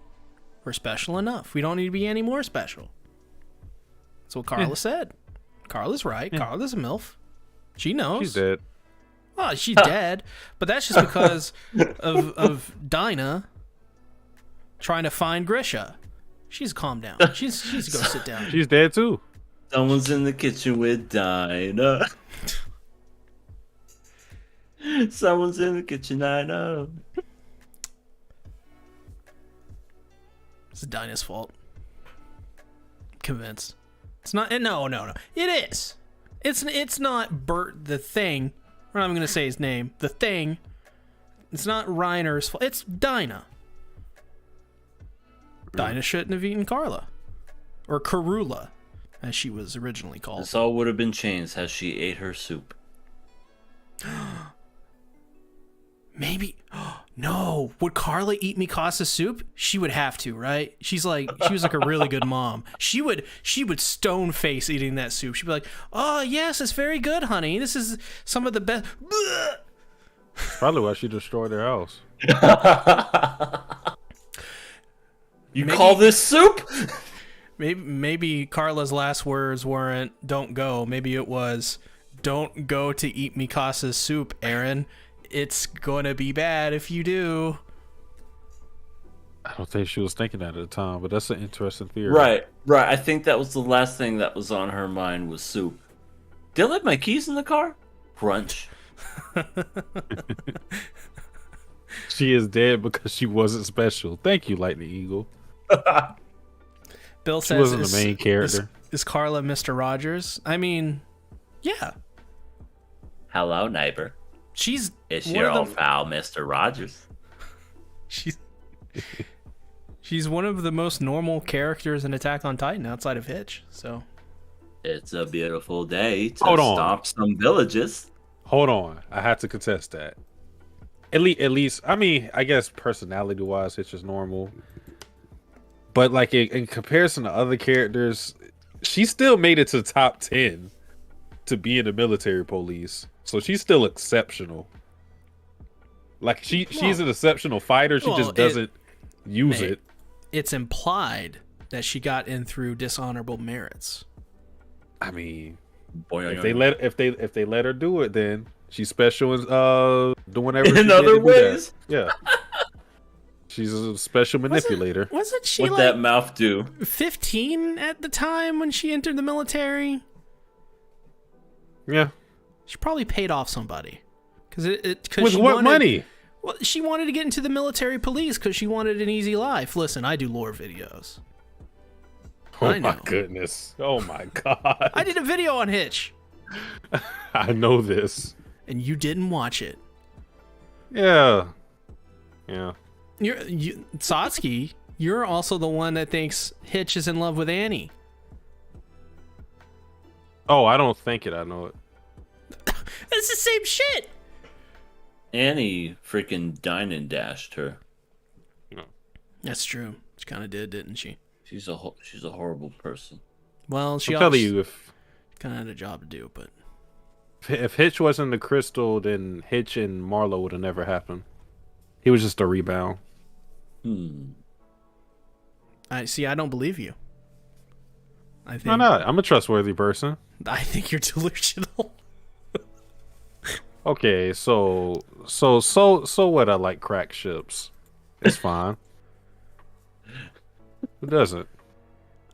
We're special enough. We don't need to be any more special. That's what Carla said. Carla's right. Carla's a MILF. She knows. She's dead. Well, she's dead, but that's just because of Dinah trying to find Grisha. She's calmed down. She's go sit down. She's dead too. Someone's in the kitchen with Dinah. Someone's in the kitchen, I know. It's Dinah's fault. I'm convinced. It's not. No. It is. It's not Bert the Thing. We're not even going to say his name. The Thing. It's not Reiner's fault. It's Dinah. Dinah shouldn't have eaten Carla. Or Karula, as she was originally called. This all would have been changed had she ate her soup. Maybe. No. Would Carla eat Mikasa's soup? She would have to, right? She was like a really good mom. She would stone face eating that soup. She'd be like, "Oh yes, it's very good, honey. This is some of the best." Probably why she destroyed their house. Maybe, call this soup? Maybe Carla's last words weren't "Don't go." Maybe it was, "Don't go to eat Mikasa's soup, Aaron. It's gonna be bad if you do." I don't think she was thinking that at the time, but that's an interesting theory. Right. I think that was the last thing that was on her mind was soup. Did I leave my keys in the car? Crunch. She is dead because she wasn't special. Thank you, Lightning Eagle. Bill says she wasn't the main character. Is Carla Mr. Rogers? I mean, yeah. Hello, neighbor. She's It's your old pal, Mr. Rogers. She's one of the most normal characters in Attack on Titan outside of Hitch. So it's a beautiful day to stomp some villages. Hold on, I have to contest that. At least, I mean, I guess personality-wise, Hitch is normal. But like in comparison to other characters, she still made it to the top 10 to be in the military police. So she's still exceptional. Like she's an exceptional fighter. She just doesn't use it. It's implied that she got in through dishonorable merits. I mean, if they let her do it, then she's special and doing whatever in other ways. Yeah. She's a special manipulator. Wasn't she What'd like that mouth do? 15 at the time when she entered the military? Yeah. She probably paid off somebody. With what money? Well, she wanted to get into the military police because she wanted an easy life. Listen, I do lore videos. Oh my goodness. Oh my God. I did a video on Hitch. I know this. And you didn't watch it. Yeah. Yeah. Satsuki, you're also the one that thinks Hitch is in love with Annie. Oh, I don't think it. I know it. It's the same shit. Annie freaking dined and dashed her. No. That's true. She kind of did, didn't she? She's a horrible person. Well, she I'll tell you, if kind of had a job to do, but if Hitch wasn't the crystal, then Hitch and Marlo would have never happened. He was just a rebound. I don't believe you. Why not? I'm a trustworthy person. I think you're delusional. Okay, so what? I like crack ships. It's fine. Who doesn't?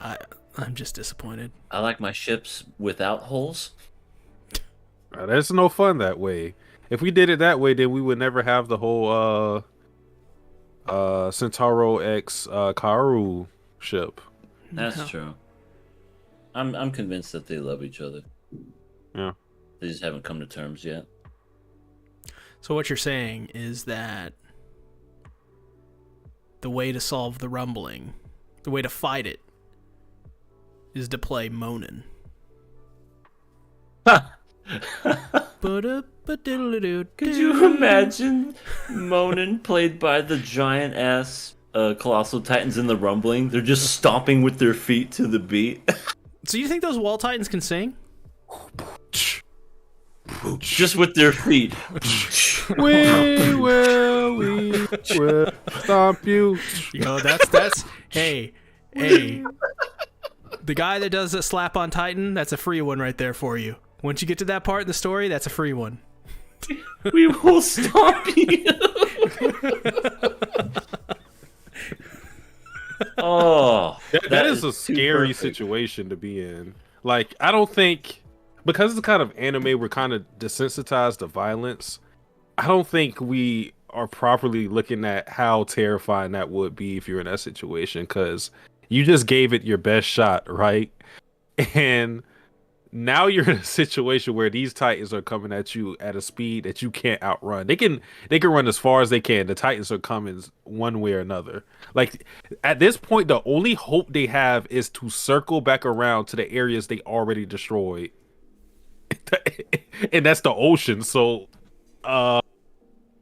I'm just disappointed. I like my ships without holes. There's no fun that way. If we did it that way, then we would never have the whole Centauro X Kaoru ship. That's true. I'm convinced that they love each other. Yeah. They just haven't come to terms yet. So what you're saying is that the way to solve the rumbling, the way to fight it, is to play Monin. Could you imagine Monin played by the giant ass colossal titans in the rumbling? They're just stomping with their feet to the beat. So you think those wall titans can sing? Just with their feet. We will stomp you. Yo, that's hey. The guy that does a slap on Titan, that's a free one right there for you. Once you get to that part in the story, that's a free one. We will stomp you. Oh, that is a scary situation to be in. Like, I don't think, because it's the kind of anime we're kind of desensitized to violence, I don't think we are properly looking at how terrifying that would be if you're in that situation, because you just gave it your best shot, right? And now you're in a situation where these Titans are coming at you at a speed that you can't outrun. They can run as far as they can. The Titans are coming one way or another. Like at this point, the only hope they have is to circle back around to the areas they already destroyed. And that's the ocean. So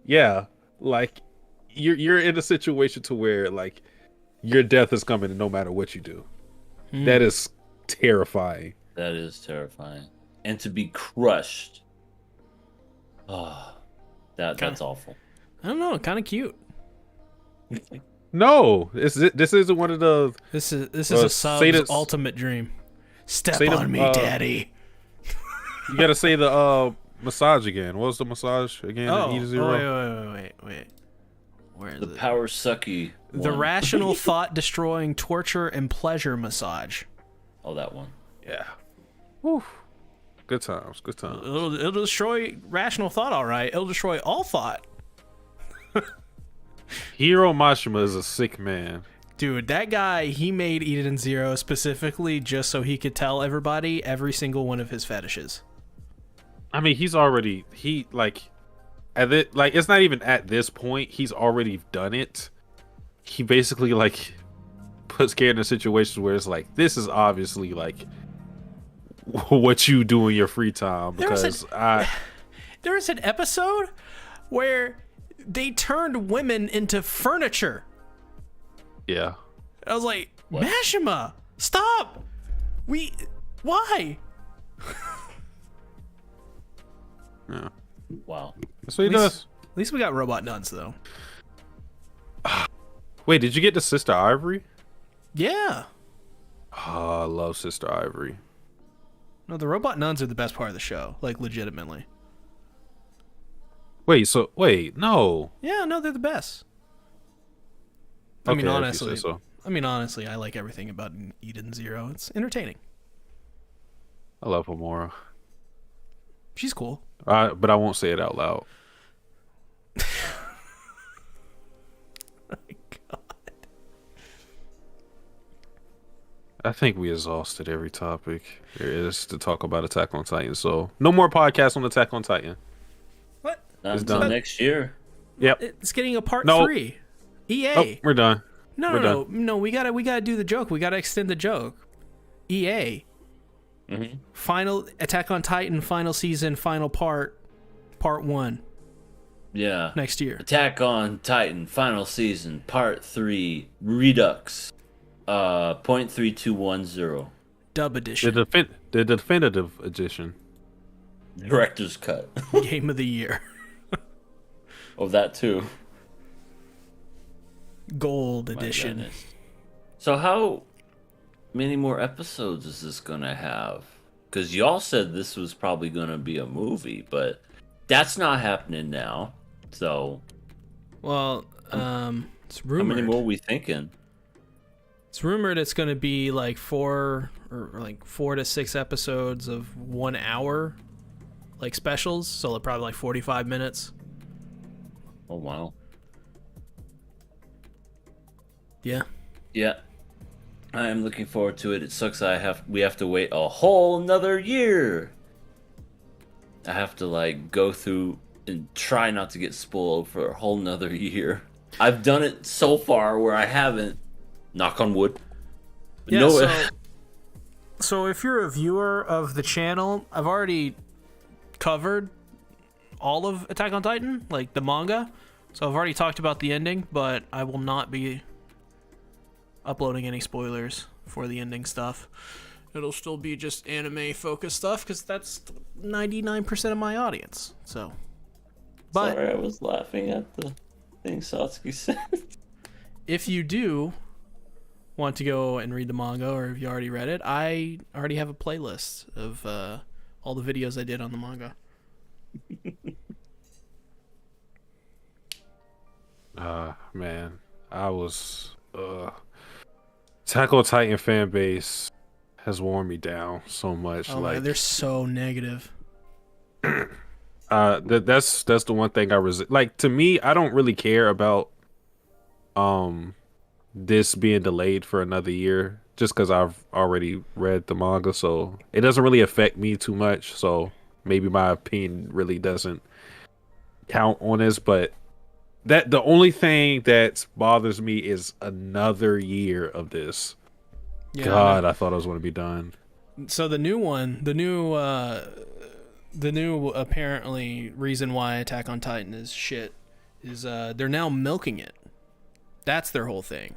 yeah, like you're in a situation to where like your death is coming no matter what you do. That is terrifying. That is terrifying. And to be crushed. Oh, that's awful. I don't know, kind of cute. No, this isn't one of the. This is a sub's ultimate dream. Step on me, daddy. You gotta say the massage again. What was the massage again? Wait. Where is the it? power sucky one. The rational thought destroying torture and pleasure massage. Oh, that one. Yeah. Woo. Good times. It'll destroy rational thought, all right. It'll destroy all thought. Hiro Mashima is a sick man. Dude, that guy, he made Eden Zero specifically just so he could tell everybody every single one of his fetishes. I mean, it's not even at this point. He's already done it. He basically like puts Karen in situations where it's like, this is obviously like what you do in your free time. Because there was an episode where they turned women into furniture. Yeah. I was like, what? Mashima, stop! Why? Yeah. Wow. That's what he does. At least we got robot nuns, though. Wait, did you get to Sister Ivory? Yeah. Oh, I love Sister Ivory. No, the robot nuns are the best part of the show. Like, legitimately. Wait, no. Yeah, no, they're the best. Okay, I mean, honestly. so. I like everything about Eden Zero. It's entertaining. I love Homura. She's cool. But I won't say it out loud. My God. I think we exhausted every topic there is to talk about Attack on Titan. So no more podcasts on Attack on Titan. What? Not until next year. Yep. It's getting a part 3. EA. Oh, we're done. No. We gotta do the joke. We gotta extend the joke. EA. Mm-hmm. Final Attack on Titan, final season, final part 1. Yeah. Next year. Attack on Titan, final season, part 3, Redux. 0.3210. Dub edition. The definitive edition. Director's cut. Game of the year. Of that too. Gold edition. So how many more episodes is this gonna have? Because y'all said this was probably gonna be a movie, but that's not happening now. So, well, it's rumored. How many more are we thinking? It's rumored it's gonna be like 4 to 6 episodes of 1 hour, like specials. So they're probably like 45 minutes. Oh wow. Yeah. Yeah. I am looking forward to it. It sucks we have to wait a whole another year. I have to like go through and try not to get spoiled for a whole nother year. I've done it so far where I haven't. Knock on wood. Yeah, no. So if you're a viewer of the channel, I've already covered all of Attack on Titan, like the manga. So I've already talked about the ending, but I will not be uploading any spoilers for the ending stuff. It'll still be just anime focused stuff because that's 99% of my audience. So, but sorry, I was laughing at the thing Satsuki said. If you do want to go and read the manga, or if you already read it, I already have a playlist of all the videos I did on the manga. Man, I was Attack on Titan fan base has worn me down so much. Oh, like, they're so negative. That's the one thing I resist. Like, to me, I don't really care about this being delayed for another year. just because I've already read the manga, so it doesn't really affect me too much. So maybe my opinion really doesn't count on this. But that the only thing that bothers me is another year of this. Yeah, God, I thought I was going to be done. So the new one, the new apparently reason why Attack on Titan is shit is they're now milking it. That's their whole thing.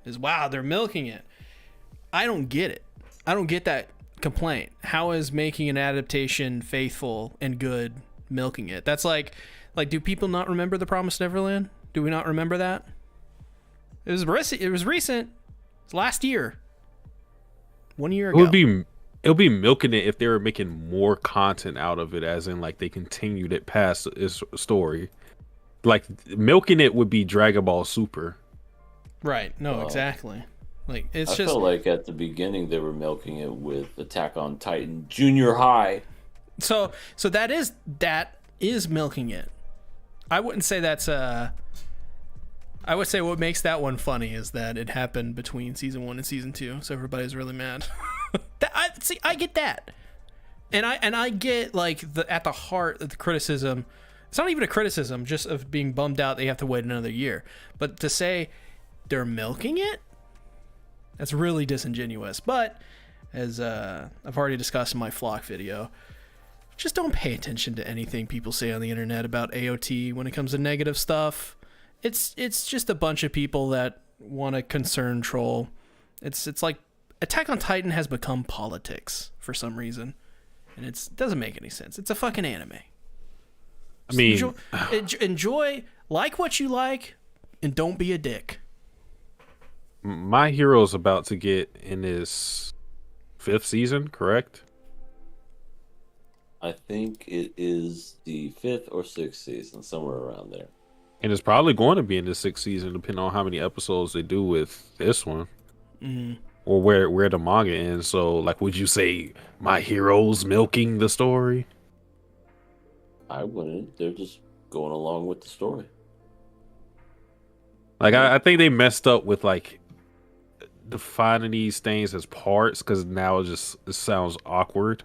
Is wow, they're milking it. I don't get it. I don't get that complaint. How is making an adaptation faithful and good milking it? That's like do people not remember The Promised Neverland? Do we not remember that? It was recent. It's last year. 1 year ago. It would be milking it if they were making more content out of it, as in like they continued it past its story. Like milking it would be Dragon Ball Super. Right. No, exactly. Like I felt like at the beginning they were milking it with Attack on Titan Junior High. So that is milking it. I wouldn't say that's I would say what makes that one funny is that it happened between season 1 and season 2, so everybody's really mad. I get that. And I get like at the heart of the criticism. It's not even a criticism, just of being bummed out they have to wait another year. But to say they're milking it, that's really disingenuous. But as I've already discussed in my Flock video, just don't pay attention to anything people say on the internet about AOT when it comes to negative stuff. It's just a bunch of people that want to concern troll. It's like Attack on Titan has become politics for some reason, and it doesn't make any sense. It's a fucking anime. I mean, enjoy, like what you like, and don't be a dick. My Hero's about to get in his 5th season, correct? I think it is the 5th or 6th season, somewhere around there. And it's probably going to be in the 6th season, depending on how many episodes they do with this one. Mm-hmm. Or where the manga ends. So, like, would you say My Hero's milking the story? I wouldn't. They're just going along with the story. Like, I think they messed up with, like, defining these things as parts, because now it sounds awkward.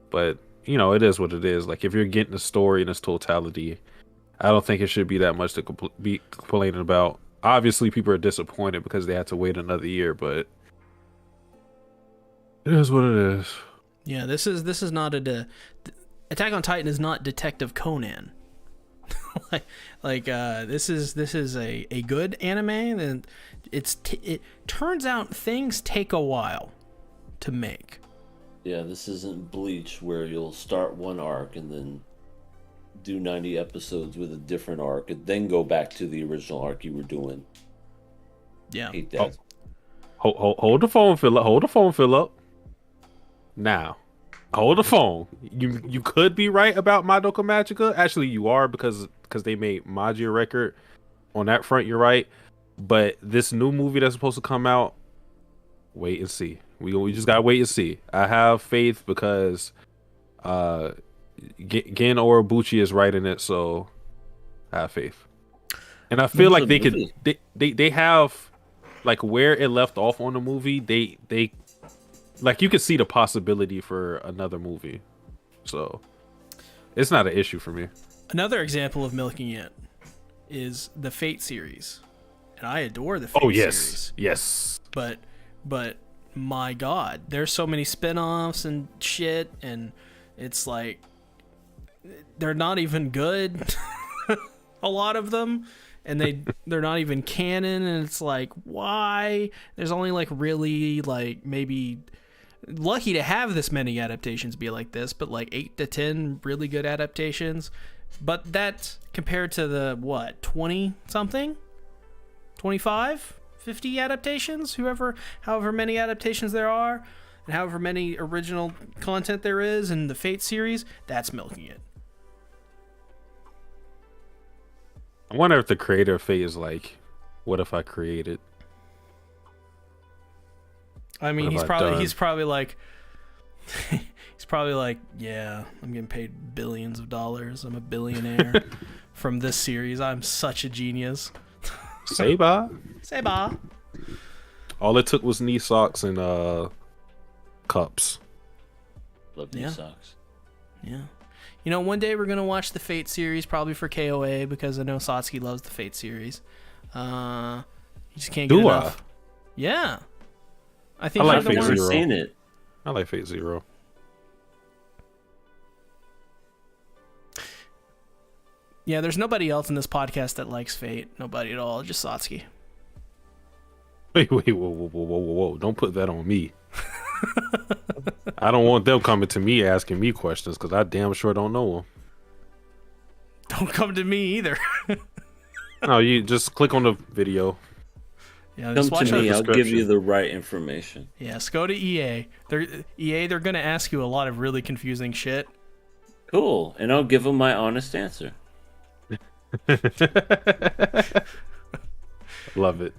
But, you know, it is what it is. Like, if you're getting the story in its totality, I don't think it should be that much to be complaining about. Obviously, people are disappointed because they had to wait another year, but it is what it is. Yeah, this is not Attack on Titan is not Detective Conan. This is a good anime, and it turns out things take a while to make. Yeah, this isn't Bleach where you'll start one arc and then do 90 episodes with a different arc and then go back to the original arc you were doing. Yeah. Hate that. Hold the phone, Philip. Hold the phone, Philip. Now, hold the phone. You could be right about Madoka Magica. Actually, you are because they made Magia record. On that front, you're right. But this new movie that's supposed to come out, wait and see. We just gotta wait and see. I have faith because Gen Orobuchi is writing it, so I have faith. And I feel like they have, like, where it left off on the movie, they like, you could see the possibility for another movie. So it's not an issue for me. Another example of milking it is the Fate series. And I adore the Fate series. Yes. But my God, there's so many spin-offs and shit, and it's like they're not even good. A lot of them. And they're not even canon, and it's like, why? There's only like really like maybe lucky to have this many adaptations be like this, but like 8 to 10 really good adaptations. But that compared to the 20 something, 25, 50 adaptations, however many adaptations there are, and however many original content there is in the Fate series, that's milking it. I wonder if the creator of Fate is like, what if I created? I mean, he's probably like, yeah, I'm getting paid billions of dollars. I'm a billionaire from this series. I'm such a genius. Seba. Seba. All it took was knee socks and cups. Love these socks. Yeah. You know, one day we're going to watch the Fate series, probably for KOA, because I know Satsuki loves the Fate series. You just can't get enough. Yeah. I think I like I've Fate never Zero. seen it. I like Fate Zero. Yeah, there's nobody else in this podcast that likes Fate. Nobody at all. Just Satsuki. Wait, whoa. Don't put that on me. I don't want them coming to me asking me questions because I damn sure don't know them. Don't come to me either. No, you just click on the video. Yeah, Come just watch to me, our- I'll give you the right information. Yes, go to EA. They're going to ask you a lot of really confusing shit. Cool, and I'll give them my honest answer. Love it.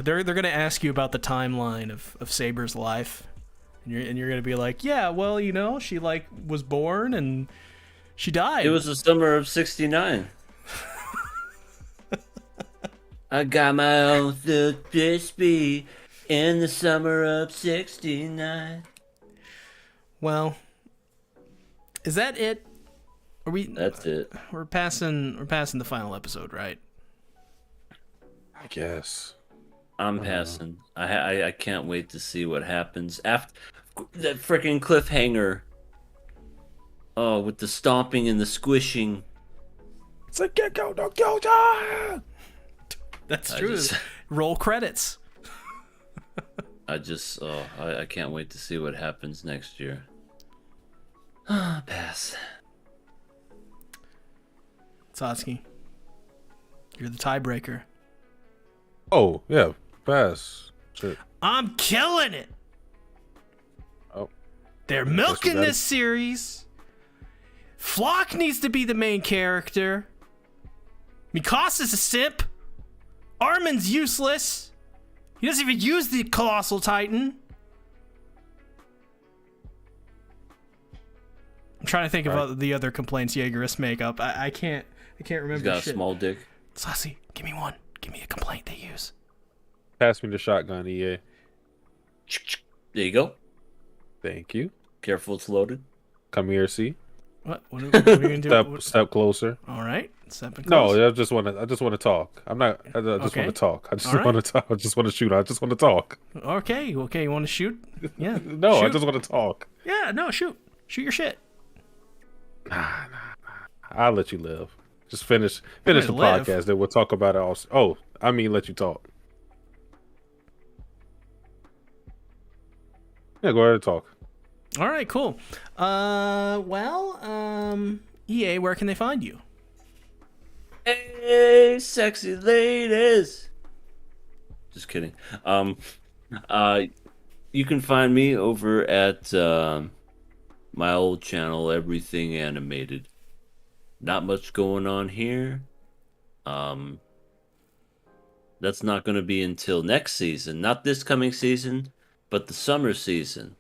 They're going to ask you about the timeline of Saber's life. And you're going to be like, yeah, well, you know, she like was born and she died. It was the summer of '69. I got my own crispy in the summer of '69. Well, is that it? Are we? That's it. We're passing the final episode, right? I guess. I'm passing. I can't wait to see what happens after that freaking cliffhanger. Oh, with the stomping and the squishing. It's a gecko, no Gyoja! That's I true. just- Roll credits. I can't wait to see what happens next year. Pass. Satsuki, you're the tiebreaker. Oh, yeah. Pass. Shit. I'm killing it. Oh. They're Guess we milking gotta- this series. Flock needs to be the main character. Mikasa's a simp. Armin's useless. He doesn't even use the Colossal Titan. I'm trying to think of the other complaints Jaegerists make up. I can't remember. He's got a shit. small dick. Saucy, give me one. Give me a complaint they use. Pass me the shotgun, EA. There you go. Thank you. Careful, it's loaded. Come here, see. What are you gonna do? Step closer. All right, stepping No, close. I just want to talk. I'm not. I just Okay. want to talk. I just All right. want to talk. I just want to shoot. I just want to talk. Okay, you want to shoot? Yeah. No, I Shoot. just want to talk. Yeah, no, shoot your shit. I'll let you live. Just finish the live. podcast. Then we'll talk about it. Also, oh, I mean, let you talk. Yeah, go ahead and talk. All right, cool. EA, where can they find you? Hey, sexy ladies. Just kidding. You can find me over at my old channel, Everything Animated. Not much going on here. That's not going to be until next season. Not this coming season, but the summer season.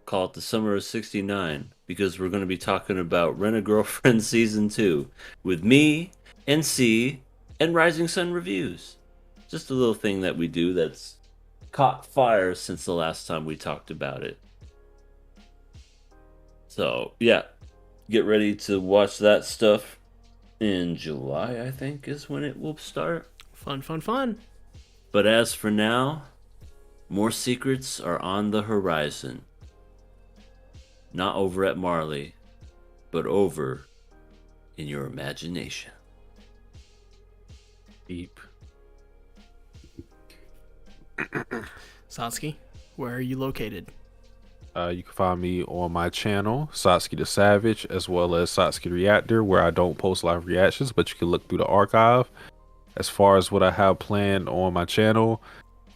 Call it the Summer of '69, because we're going to be talking about Rent a Girlfriend Season 2 with me and C and Rising Sun Reviews. Just a little thing that we do that's caught fire since the last time we talked about it. So, yeah, get ready to watch that stuff in July, I think, is when it will start. Fun. But as for now, more secrets are on the horizon. Not over at Marley, but over in your imagination. Deep. Satsuki, where are you located? You can find me on my channel, Satsuki the Savage, as well as Satsuki Reactor, where I don't post live reactions, but you can look through the archive. As far as what I have planned on my channel,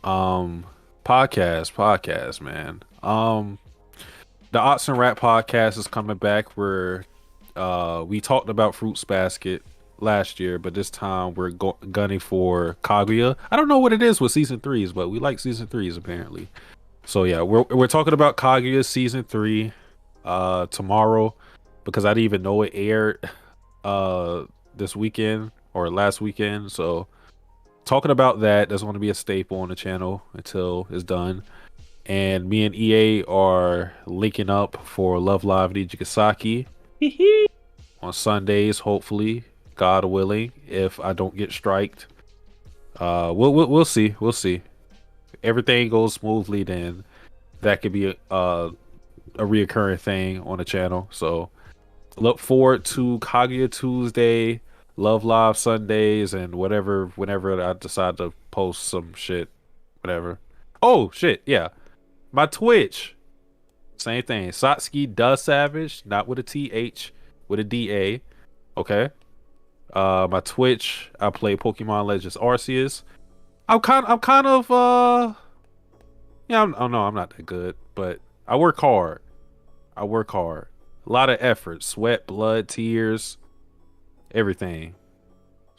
podcast, man. The Ots and Rat podcast is coming back. Where we talked about Fruits Basket last year, but this time we're gunning for Kaguya. I don't know what it is with season 3s, but we like season 3s apparently. So yeah, we're talking about Kaguya season 3 tomorrow, because I didn't even know it aired this weekend or last weekend. So talking about that. That's going to be a staple on the channel until it's done. And me and EA are linking up for Love Live Nijigasaki on Sundays, hopefully, God willing, if I don't get striked. We'll see. We'll see. If everything goes smoothly, then that could be a reoccurring thing on the channel. So look forward to Kaguya Tuesday, Love Live Sundays, and whenever I decide to post some shit, whatever. Oh shit, yeah. My Twitch, same thing. Satsuki Does Savage, not with a TH, with a DA. Okay. My Twitch, I play Pokemon Legends Arceus. I'm kind of yeah, I'm not that good, but I work hard. A lot of effort, sweat, blood, tears, everything.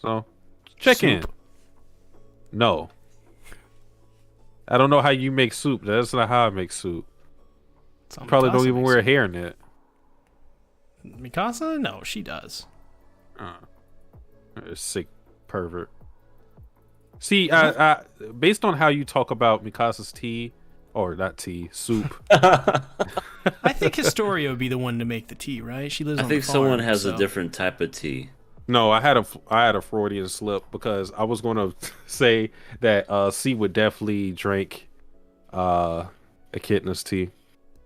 So check in. No. I don't know how you make soup. That's not how I make soup. Probably don't even wear hair in it. Mikasa? No, she does. Sick pervert. See, I based on how you talk about Mikasa's tea, or not tea, soup. I think Historia would be the one to make the tea, right? She lives on the farm. I think someone has a different type of tea. No, I had a Freudian slip because I was going to say that C would definitely drink Echidna's tea.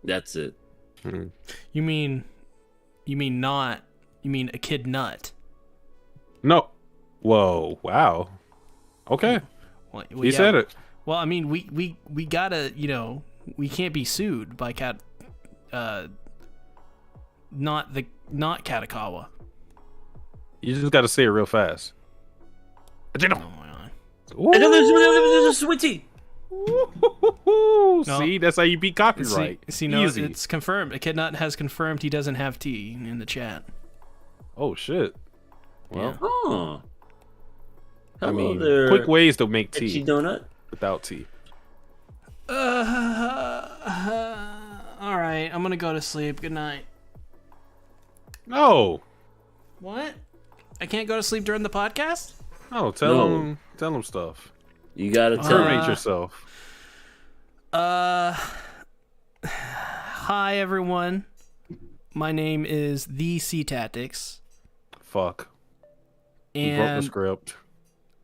That's it. Mm-hmm. You mean a kid nut? No. Whoa. Wow. Okay. Well, he said it. Well, I mean, we gotta, we can't be sued by not Katakawa. You just got to say it real fast. Oh my god. There's a sweet tea. No. See, that's how you beat copyright. See, no, it's confirmed. Echidna has confirmed he doesn't have tea in the chat. Oh shit. Well, Yeah. Oh. I mean, there, quick ways to make tea itchy donut. without tea. All right, I'm gonna go to sleep. Good night. No. What? I can't go to sleep during the podcast? Oh, tell him stuff. You gotta tell Terminate me. yourself. Hi everyone. My name is the SeaTactics. Fuck. We broke the And script.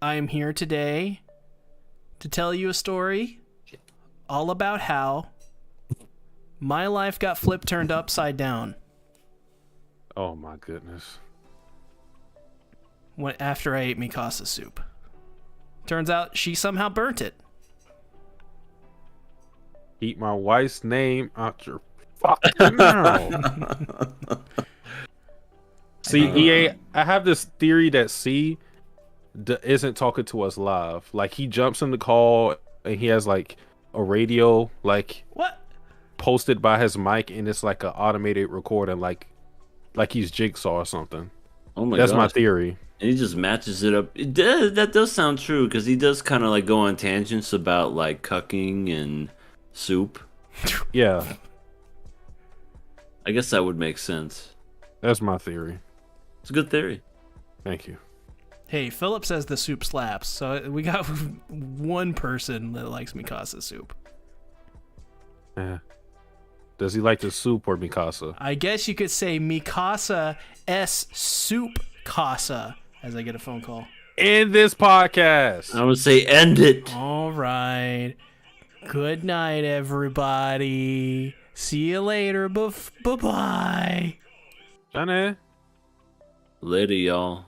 I am here today to tell you a story all about how my life got turned upside down Oh my goodness. after I ate Mikasa soup. Turns out she somehow burnt it. Keep my wife's name out your fucking mouth. See, EA, I have this theory that C isn't talking to us live. Like, he jumps in the call and he has like a radio like What? posted by his mic, and it's like an automated recording, like he's Jigsaw or something. Oh my That's my gosh. theory. And he just matches it up. That does sound true, because he does kind of like go on tangents about like cucking and soup. Yeah, I guess that would make sense. that's my theory. It's a good theory. Thank you. Hey, Philip says the soup slaps, so we got one person that likes Mikasa soup. Yeah. Does he like the soup or Mikasa? I guess you could say Mikasa S soup casa as I get a phone call. In this podcast. I would say end it. All right. Good night, everybody. See you later. Bye-bye. Johnny. Later, y'all.